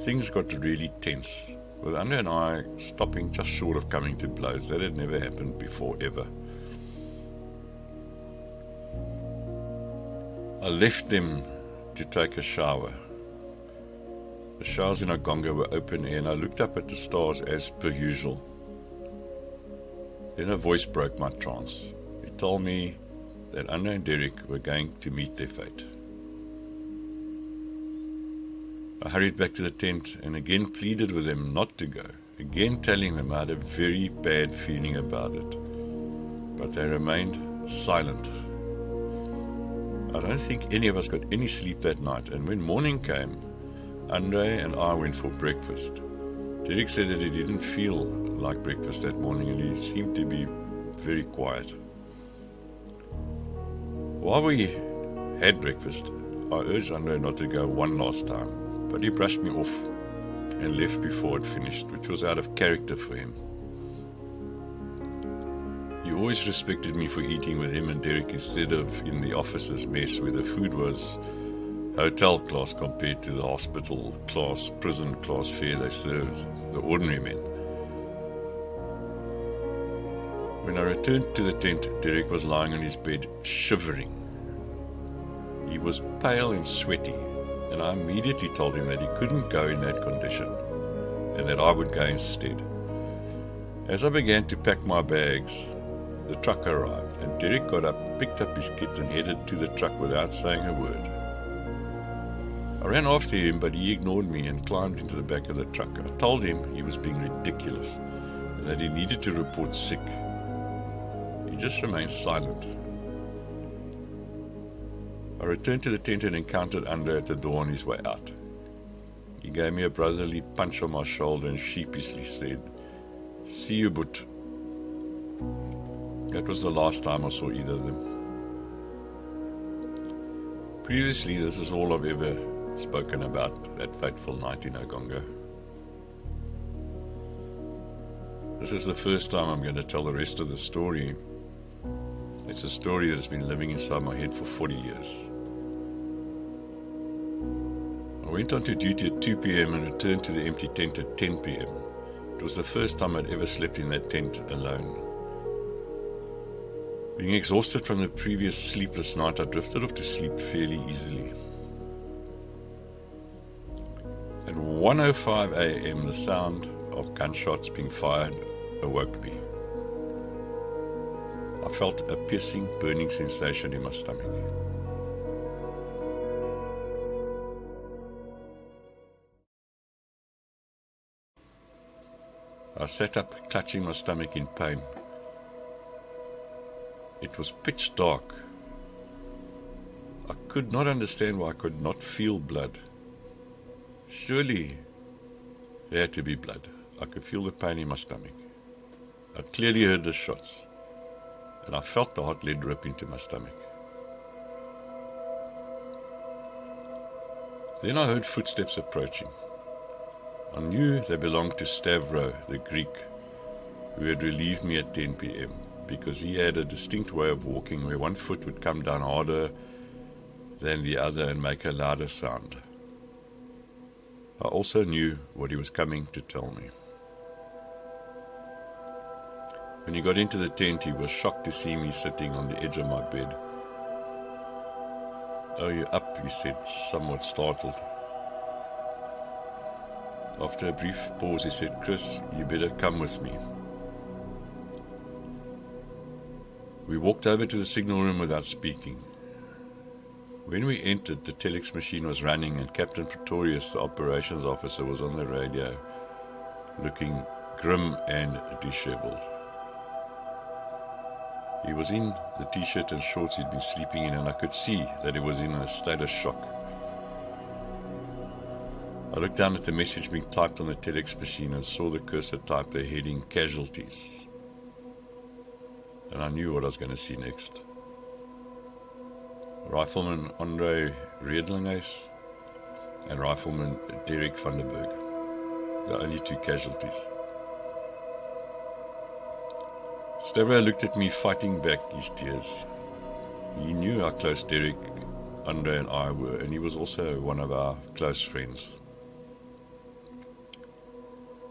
Things got really tense, with Andre and I stopping just short of coming to blows. That had never happened before, ever. I left them to take a shower. The showers in Ogongo were open air, and I looked up at the stars as per usual. Then a voice broke my trance. It told me that Andre and Derek were going to meet their fate. I hurried back to the tent and again pleaded with them not to go, again telling them I had a very bad feeling about it. But they remained silent. I don't think any of us got any sleep that night, and when morning came, Andre and I went for breakfast. Derek said that he didn't feel like breakfast that morning and he seemed to be very quiet. While we had breakfast, I urged Andre not to go one last time, but he brushed me off and left before it finished, which was out of character for him. He always respected me for eating with him and Derek instead of in the officer's mess where the food was hotel class compared to the hospital class, prison class fare they served the ordinary men. When I returned to the tent, Derek was lying on his bed, shivering. He was pale and sweaty, and I immediately told him that he couldn't go in that condition, and that I would go instead. As I began to pack my bags, the truck arrived, and Derek got up, picked up his kit, and headed to the truck without saying a word. I ran after him, but he ignored me and climbed into the back of the truck. I told him he was being ridiculous and that he needed to report sick. He just remained silent. I returned to the tent and encountered Andre at the door on his way out. He gave me a brotherly punch on my shoulder and sheepishly said, "See you, Boet." That was the last time I saw either of them. Previously, this is all I've ever spoken about that fateful night in Ogongo. This is the first time I'm going to tell the rest of the story. It's a story that's been living inside my head for 40 years. I went on to duty at 2 p.m. and returned to the empty tent at 10 p.m. It was the first time I'd ever slept in that tent alone. Being exhausted from the previous sleepless night, I drifted off to sleep fairly easily. At 1:05 a.m., the sound of gunshots being fired awoke me. I felt a piercing, burning sensation in my stomach. I sat up, clutching my stomach in pain. It was pitch dark. I could not understand why I could not feel blood. Surely there had to be blood. I could feel the pain in my stomach. I clearly heard the shots, and I felt the hot lead rip into my stomach. Then I heard footsteps approaching. I knew they belonged to Stavro, the Greek, who had relieved me at 10 p.m. because he had a distinct way of walking where one foot would come down harder than the other and make a louder sound. I also knew what he was coming to tell me. When he got into the tent, he was shocked to see me sitting on the edge of my bed. "Oh, you're up," he said, somewhat startled. After a brief pause, he said, "Chris, you better come with me." We walked over to the signal room without speaking. When we entered, the telex machine was running and Captain Pretorius, the operations officer, was on the radio, looking grim and disheveled. He was in the t-shirt and shorts he'd been sleeping in, and I could see that he was in a state of shock. I looked down at the message being typed on the telex machine and saw the cursor type the heading "Casualties." And I knew what I was going to see next. Rifleman Andre Riedlinghuis and Rifleman Derek van der Berg, the only two casualties. Stavro looked at me, fighting back his tears. He knew how close Derek, Andre and I were, and he was also one of our close friends.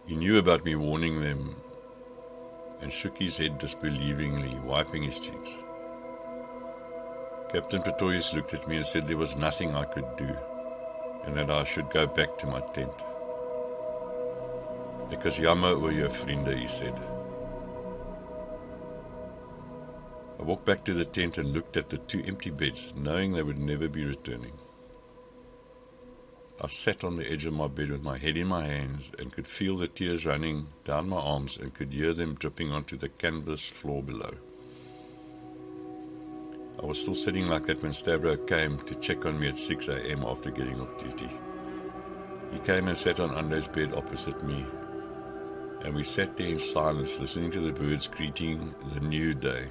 He knew about me warning them and shook his head disbelievingly, wiping his cheeks. Captain Pretorius looked at me and said there was nothing I could do and that I should go back to my tent. "Ek is jammer oor jou vriende," he said. I walked back to the tent and looked at the two empty beds, knowing they would never be returning. I sat on the edge of my bed with my head in my hands and could feel the tears running down my arms and could hear them dripping onto the canvas floor below. I was still sitting like that when Stavro came to check on me at 6 a.m. after getting off duty. He came and sat on Andre's bed opposite me, and we sat there in silence, listening to the birds greeting the new day.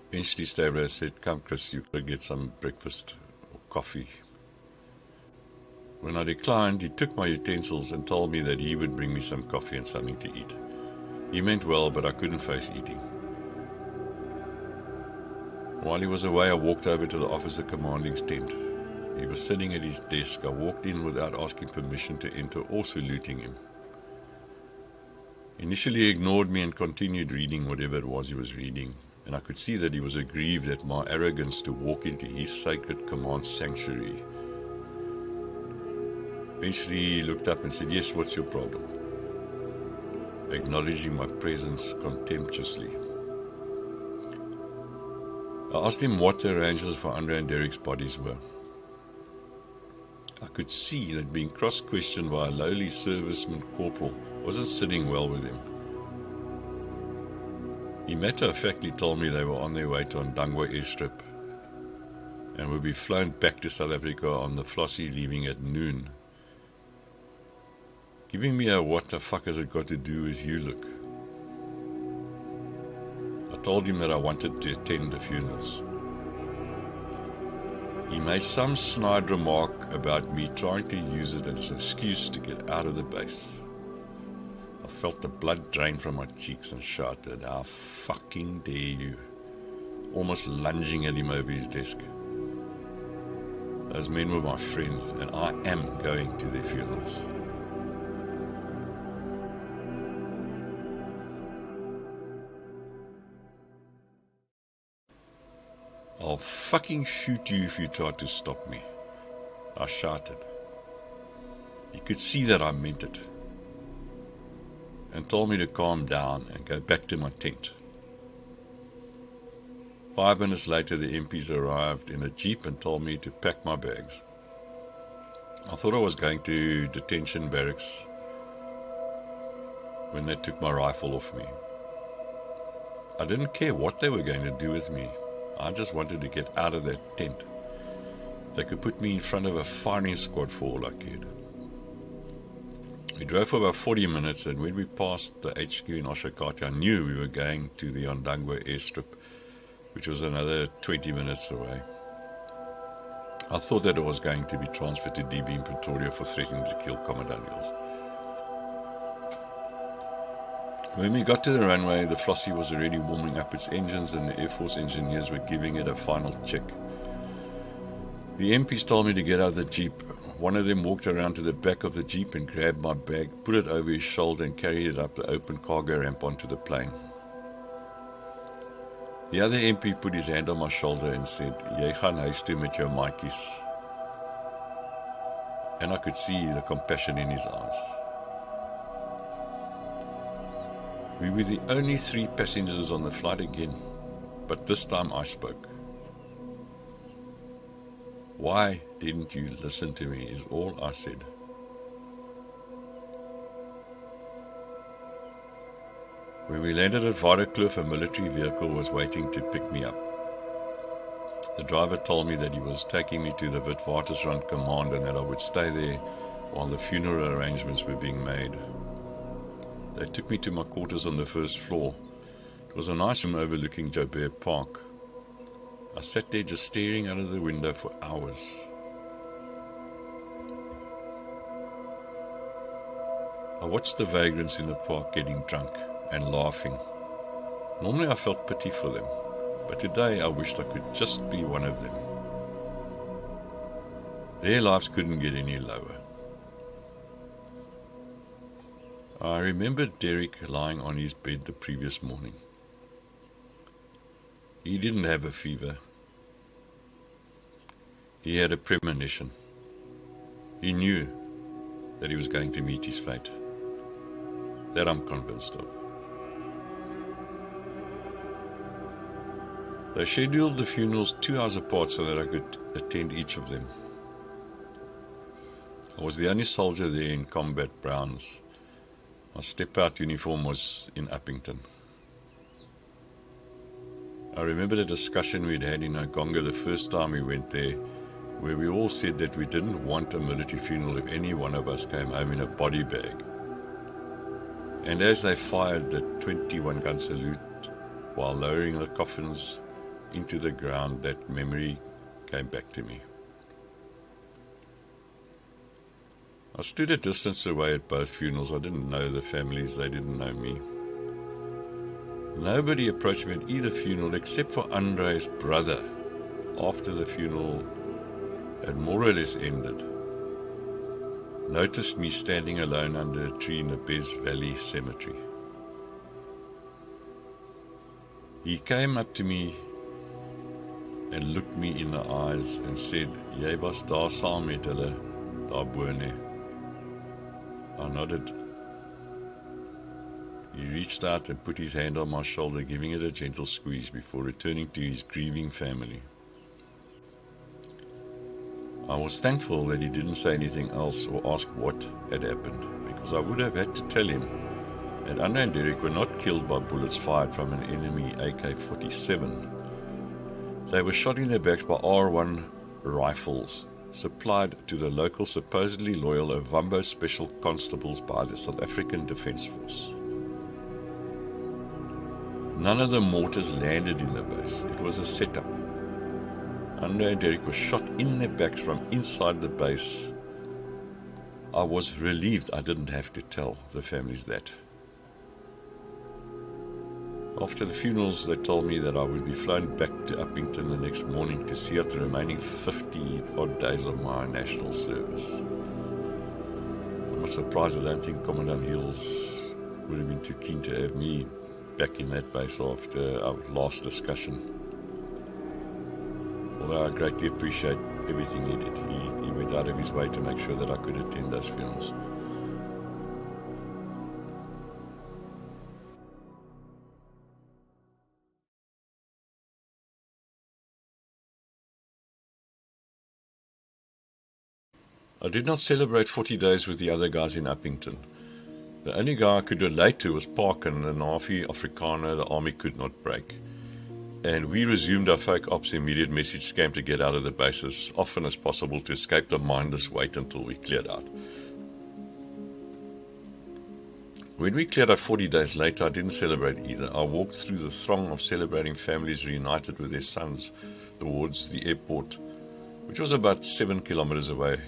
Eventually Stavro said, "Come, Chris, you could get some breakfast or coffee." When I declined, he took my utensils and told me that he would bring me some coffee and something to eat. He meant well, but I couldn't face eating. While he was away, I walked over to the officer commanding's tent. He was sitting at his desk. I walked in without asking permission to enter or saluting him. Initially he ignored me and continued reading whatever it was he was reading, and I could see that he was aggrieved at my arrogance to walk into his sacred command sanctuary. Eventually he looked up and said, "Yes, what's your problem?" acknowledging my presence contemptuously. I asked him what the arrangements for Andre and Derek's bodies were. I could see that being cross-questioned by a lowly serviceman corporal wasn't sitting well with him. He matter-of-factly told me they were on their way to Ndangwa airstrip and would be flown back to South Africa on the Flossie, leaving at noon. Giving me a what the fuck has it got to do with you look. I told him that I wanted to attend the funerals. He made some snide remark about me trying to use it as an excuse to get out of the base. I felt the blood drain from my cheeks and shouted, "How fucking dare you," almost lunging at him over his desk. Those men were my friends, and I am going to their funerals. "I'll fucking shoot you if you try to stop me," I shouted. He could see that I meant it, and told me to calm down and go back to my tent. 5 minutes later, the MPs arrived in a jeep and told me to pack my bags. I thought I was going to detention barracks when they took my rifle off me. I didn't care what they were going to do with me. I just wanted to get out of that tent. They could put me in front of a firing squad for all I cared. We drove for about 40 minutes, and when we passed the HQ in Oshakati, I knew we were going to the Ondangwa airstrip, which was another 20 minutes away. I thought that I was going to be transferred to DB in Pretoria for threatening to kill Commandant Hills. When we got to the runway, the Flossie was already warming up its engines and the Air Force engineers were giving it a final check. The MPs told me to get out of the Jeep. One of them walked around to the back of the Jeep and grabbed my bag, put it over his shoulder and carried it up the open cargo ramp onto the plane. The other MP put his hand on my shoulder and said, "Jy gaan huis toe met jou maatjies." And I could see the compassion in his eyes. We were the only 3 passengers on the flight again, but this time I spoke. "Why didn't you listen to me?" is all I said. When we landed at Waterkloof, a military vehicle was waiting to pick me up. The driver told me that he was taking me to the Witwatersrand command and that I would stay there while the funeral arrangements were being made. They took me to my quarters on the first floor. It was a nice room overlooking Joubert Park. I sat there just staring out of the window for hours. I watched the vagrants in the park getting drunk and laughing. Normally I felt pity for them, but today I wished I could just be one of them. Their lives couldn't get any lower. I remembered Derek lying on his bed the previous morning. He didn't have a fever. He had a premonition. He knew that he was going to meet his fate. That I'm convinced of. They scheduled the funerals 2 hours apart so that I could attend each of them. I was the only soldier there in combat browns. My step-out uniform was in Uppington. I remember the discussion we'd had in Ogonga the first time we went there, where we all said that we didn't want a military funeral if any one of us came home in a body bag. And as they fired the 21-gun salute while lowering the coffins into the ground, that memory came back to me. I stood a distance away at both funerals. I didn't know the families, they didn't know me. Nobody approached me at either funeral except for Andre's brother after the funeral had more or less ended. Noticed me standing alone under a tree in the Bez Valley Cemetery. He came up to me and looked me in the eyes and said, "Jy was daar saam met hulle, daarbo nee." I nodded. He reached out and put his hand on my shoulder, giving it a gentle squeeze before returning to his grieving family. I was thankful that he didn't say anything else or ask what had happened, because I would have had to tell him that Andre and Derek were not killed by bullets fired from an enemy AK-47, They were shot in their backs by R1 rifles, supplied to the local supposedly loyal Ovambo Special Constables by the South African Defence Force. None of the mortars landed in the base. It was a setup. Andre and Derek were shot in their backs from inside the base. I was relieved I didn't have to tell the families that. After the funerals, they told me that I would be flown back to Upington the next morning to see out the remaining 50-odd days of my national service. I'm not surprised. I don't think Commandant Hills would have been too keen to have me back in that base after our last discussion. Although I greatly appreciate everything he did. He went out of his way to make sure that I could attend those funerals. I did not celebrate 40 days with the other guys in Upington. The only guy I could relate to was Parkin, the Navi Afrikaner the army could not break. And we resumed our fake ops immediate message scam to get out of the base as often as possible to escape the mindless wait until we cleared out. When we cleared out 40 days later, I didn't celebrate either. I walked through the throng of celebrating families reunited with their sons towards the airport, which was about 7 kilometers away,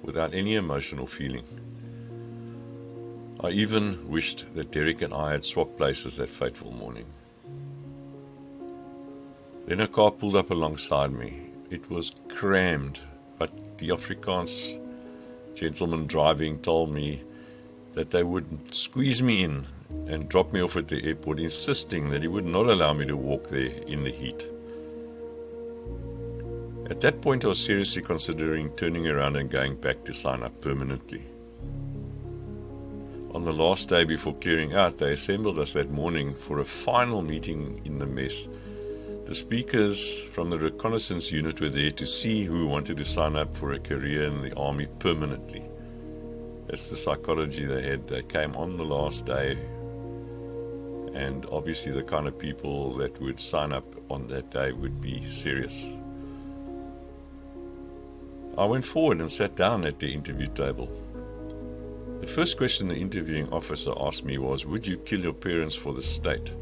without any emotional feeling. I even wished that Derek and I had swapped places that fateful morning. Then a car pulled up alongside me. It was crammed, but the Afrikaans gentleman driving told me that they would squeeze me in and drop me off at the airport, insisting that he would not allow me to walk there in the heat. At that point, I was seriously considering turning around and going back to sign up permanently. On the last day before clearing out, they assembled us that morning for a final meeting in the mess. The speakers from the reconnaissance unit were there to see who wanted to sign up for a career in the army permanently. That's the psychology they had. They came on the last day, and obviously the kind of people that would sign up on that day would be serious. I went forward and sat down at the interview table. The first question the interviewing officer asked me was, "Would you kill your parents for the state?"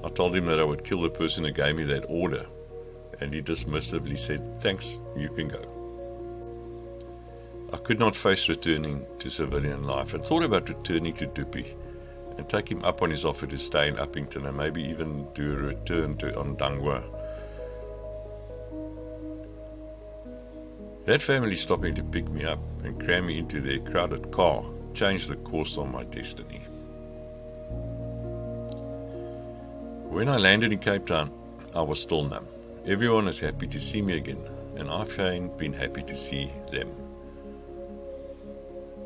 I told him that I would kill the person who gave me that order, and he dismissively said, "Thanks, you can go." I could not face returning to civilian life and thought about returning to Dupi and take him up on his offer to stay in Upington and maybe even do a return to Ondangwa. That family stopped me to pick me up and cram me into their crowded car, changed the course of my destiny. When I landed in Cape Town, I was still numb. Everyone was happy to see me again, and I've been happy to see them.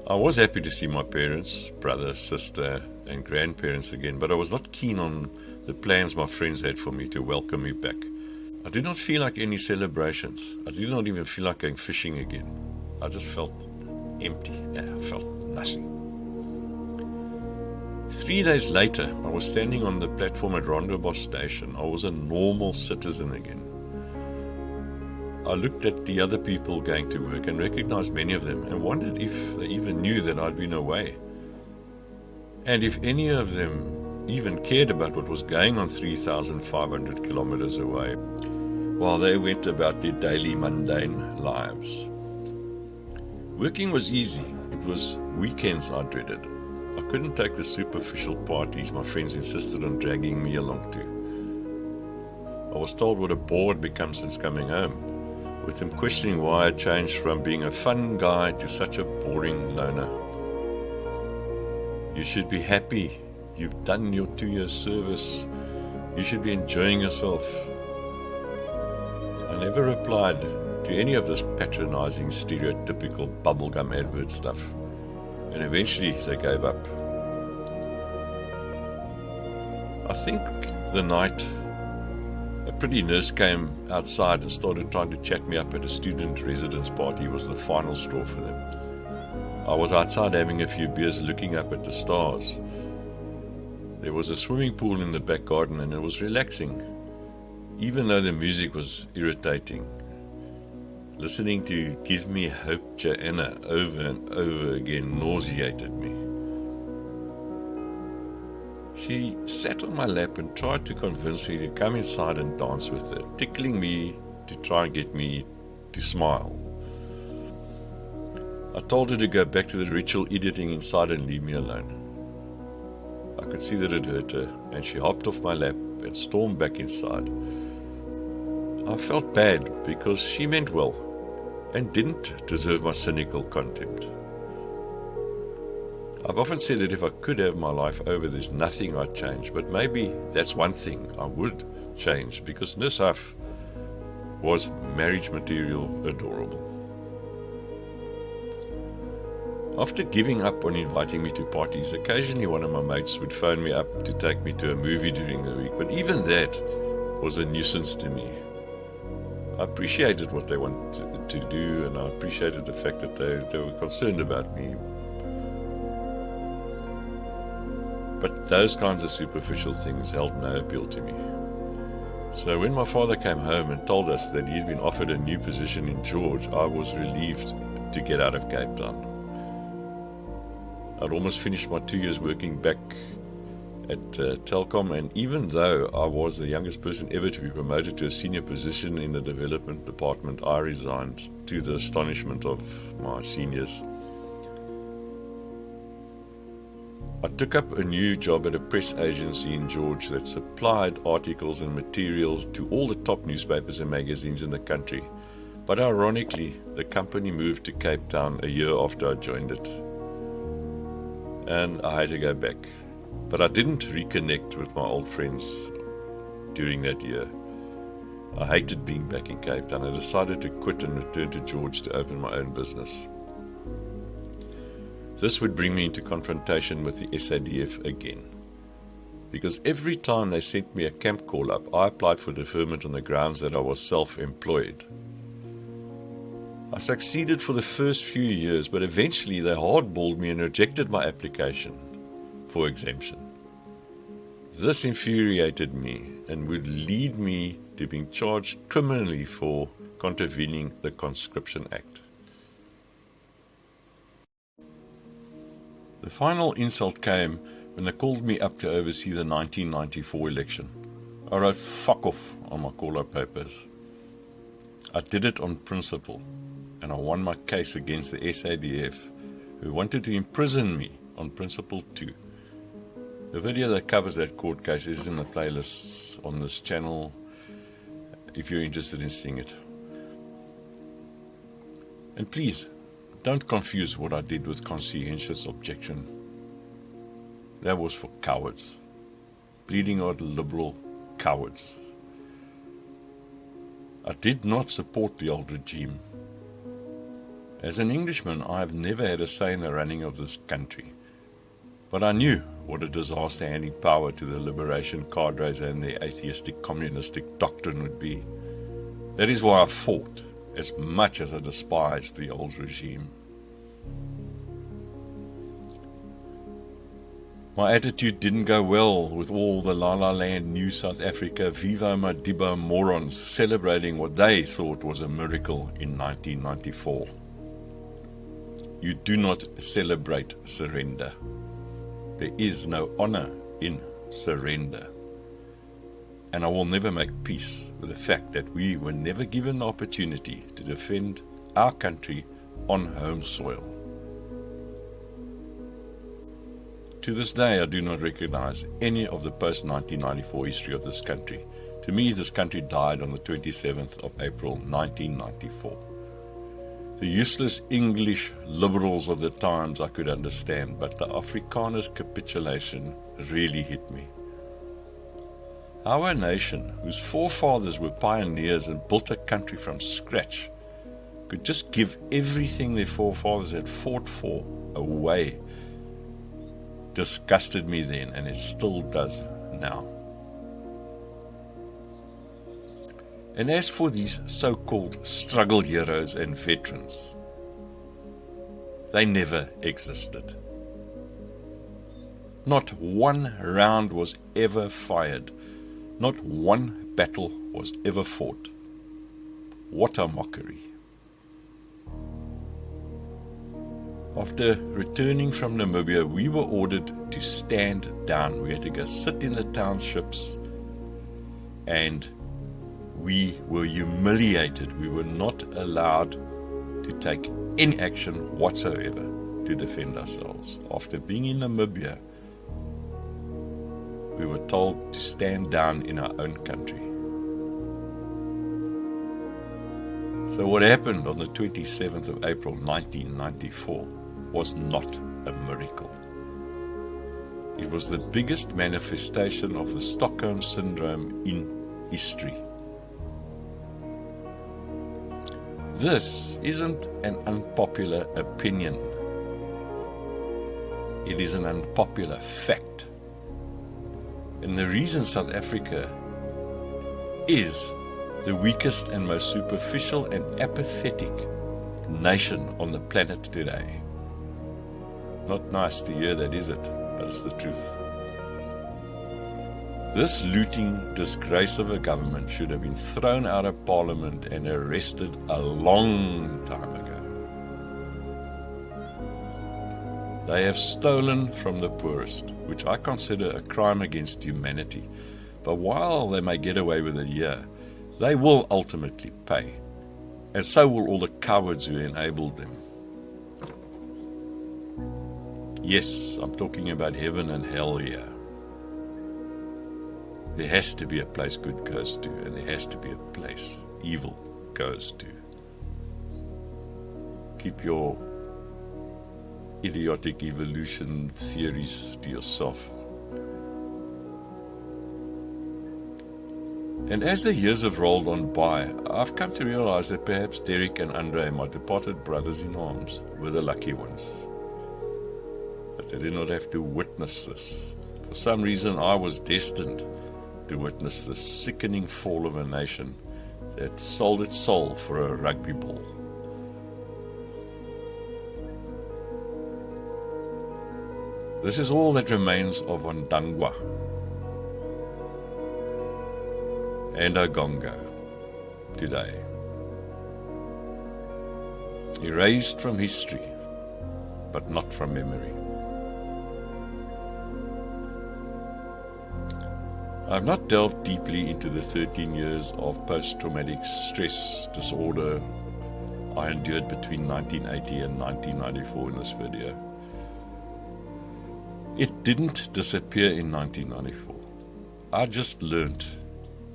I was happy to see my parents, brother, sister, and grandparents again, but I was not keen on the plans my friends had for me to welcome me back. I did not feel like any celebrations. I did not even feel like going fishing again. I just felt empty. I felt nothing. 3 days later, I was standing on the platform at Rondebosch Station. I was a normal citizen again. I looked at the other people going to work and recognized many of them and wondered if they even knew that I'd been away. And if any of them even cared about what was going on 3,500 kilometers away, while they went about their daily mundane lives. Working was easy. It was weekends I dreaded. I couldn't take the superficial parties my friends insisted on dragging me along to. I was told what a bore I'd become since coming home, with them questioning why I changed from being a fun guy to such a boring loner. You should be happy. You've done your 2-year service. You should be enjoying yourself. I never replied to any of this patronizing, stereotypical bubblegum advert stuff, and eventually they gave up. I think the night a pretty nurse came outside and started trying to chat me up at a student residence party was the final straw for them. I was outside having a few beers looking up at the stars. There was a swimming pool in the back garden and it was relaxing. even though the music was irritating. Listening to Give Me Hope Joanna over and over again nauseated me. She sat on my lap and tried to convince me to come inside and dance with her, tickling me to try and get me to smile. I told her to go back to the ritual editing inside and leave me alone. I could see that it hurt her, and she hopped off my lap and stormed back inside. I felt bad because she meant well and didn't deserve my cynical contempt. I've often said that if I could have my life over, there's nothing I'd change, but maybe that's one thing I would change, because Nurse Huff was marriage material adorable. After giving up on inviting me to parties, occasionally one of my mates would phone me up to take me to a movie during the week, but even that was a nuisance to me. I appreciated what they wanted to do, and I appreciated the fact that they were concerned about me. But those kinds of superficial things held no appeal to me. So when my father came home and told us that he had been offered a new position in George, I was relieved to get out of Cape Town. I'd almost finished my 2 years working back at Telkom, and even though I was the youngest person ever to be promoted to a senior position in the development department, I resigned to the astonishment of my seniors. I took up a new job at a press agency in George that supplied articles and materials to all the top newspapers and magazines in the country. But ironically, the company moved to Cape Town a year after I joined it, and I had to go back. But I didn't reconnect with my old friends during that year. I hated being back in Cape Town. I decided to quit and return to George to open my own business. This would bring me into confrontation with the SADF again, because every time they sent me a camp call-up, I applied for deferment on the grounds that I was self-employed. I succeeded for the first few years, but eventually they hardballed me and rejected my application for exemption. This infuriated me and would lead me to being charged criminally for contravening the Conscription Act. The final insult came when they called me up to oversee the 1994 election. I wrote "fuck off" on my call-up papers. I did it on principle, and I won my case against the SADF, who wanted to imprison me on principle too. The video that covers that court case is in the playlists on this channel if you're interested in seeing it. And please, don't confuse what I did with conscientious objection. That was for cowards. Bleeding-heart liberal cowards. I did not support the old regime. As an Englishman, I have never had a say in the running of this country. But I knew what a disaster handing power to the liberation cadres and their atheistic communistic doctrine would be. That is why I fought, as much as I despised the old regime. My attitude didn't go well with all the La La Land, New South Africa, Viva Madiba morons celebrating what they thought was a miracle in 1994. You do not celebrate surrender. There is no honor in surrender. And I will never make peace with the fact that we were never given the opportunity to defend our country on home soil. To this day, I do not recognize any of the post-1994 history of this country. To me, this country died on the 27th of April, 1994. The useless English liberals of the times I could understand, but the Afrikaners' capitulation really hit me. Our nation, whose forefathers were pioneers and built a country from scratch, could just give everything their forefathers had fought for away. Disgusted me then, and it still does now. And as for these so-called struggle heroes and veterans, they never existed. Not one round was ever fired Not one battle was ever fought. What a mockery. After returning from Namibia, we were ordered to stand down. We had to go sit in the townships, and we were humiliated. We were not allowed to take any action whatsoever to defend ourselves. After being in Namibia, we were told to stand down in our own country. So what happened on the 27th of April 1994 was not a miracle. It was the biggest manifestation of the Stockholm Syndrome in history. This isn't an unpopular opinion. It is an unpopular fact. And the reason South Africa is the weakest and most superficial and apathetic nation on the planet today. Not nice to hear that, is it? But it's the truth. This looting disgrace of a government should have been thrown out of Parliament and arrested a long time ago. They have stolen from the poorest, which I consider a crime against humanity. But while they may get away with it here, they will ultimately pay. And so will all the cowards who enabled them. Yes, I'm talking about heaven and hell here. There has to be a place good goes to, and there has to be a place evil goes to. Keep your idiotic evolution theories to yourself. And as the years have rolled on by, I've come to realize that perhaps Derek and Andre, my departed brothers in arms, were the lucky ones. That they did not have to witness this. For some reason, I was destined to witness the sickening fall of a nation that sold its soul for a rugby ball. This is all that remains of Ondangwa and Ogongo today. Erased from history, but not from memory. I have not delved deeply into the 13 years of post-traumatic stress disorder I endured between 1980 and 1994 in this video. It didn't disappear in 1994. I just learned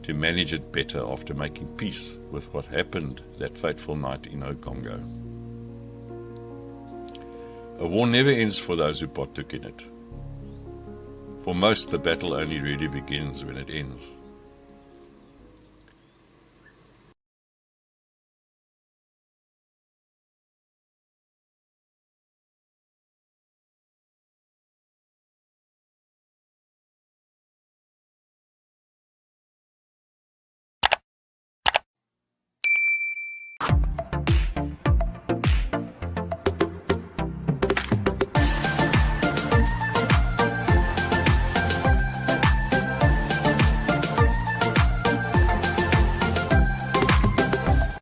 to manage it better after making peace with what happened that fateful night in Ogongo. A war never ends for those who partook in it. For most, the battle only really begins when it ends.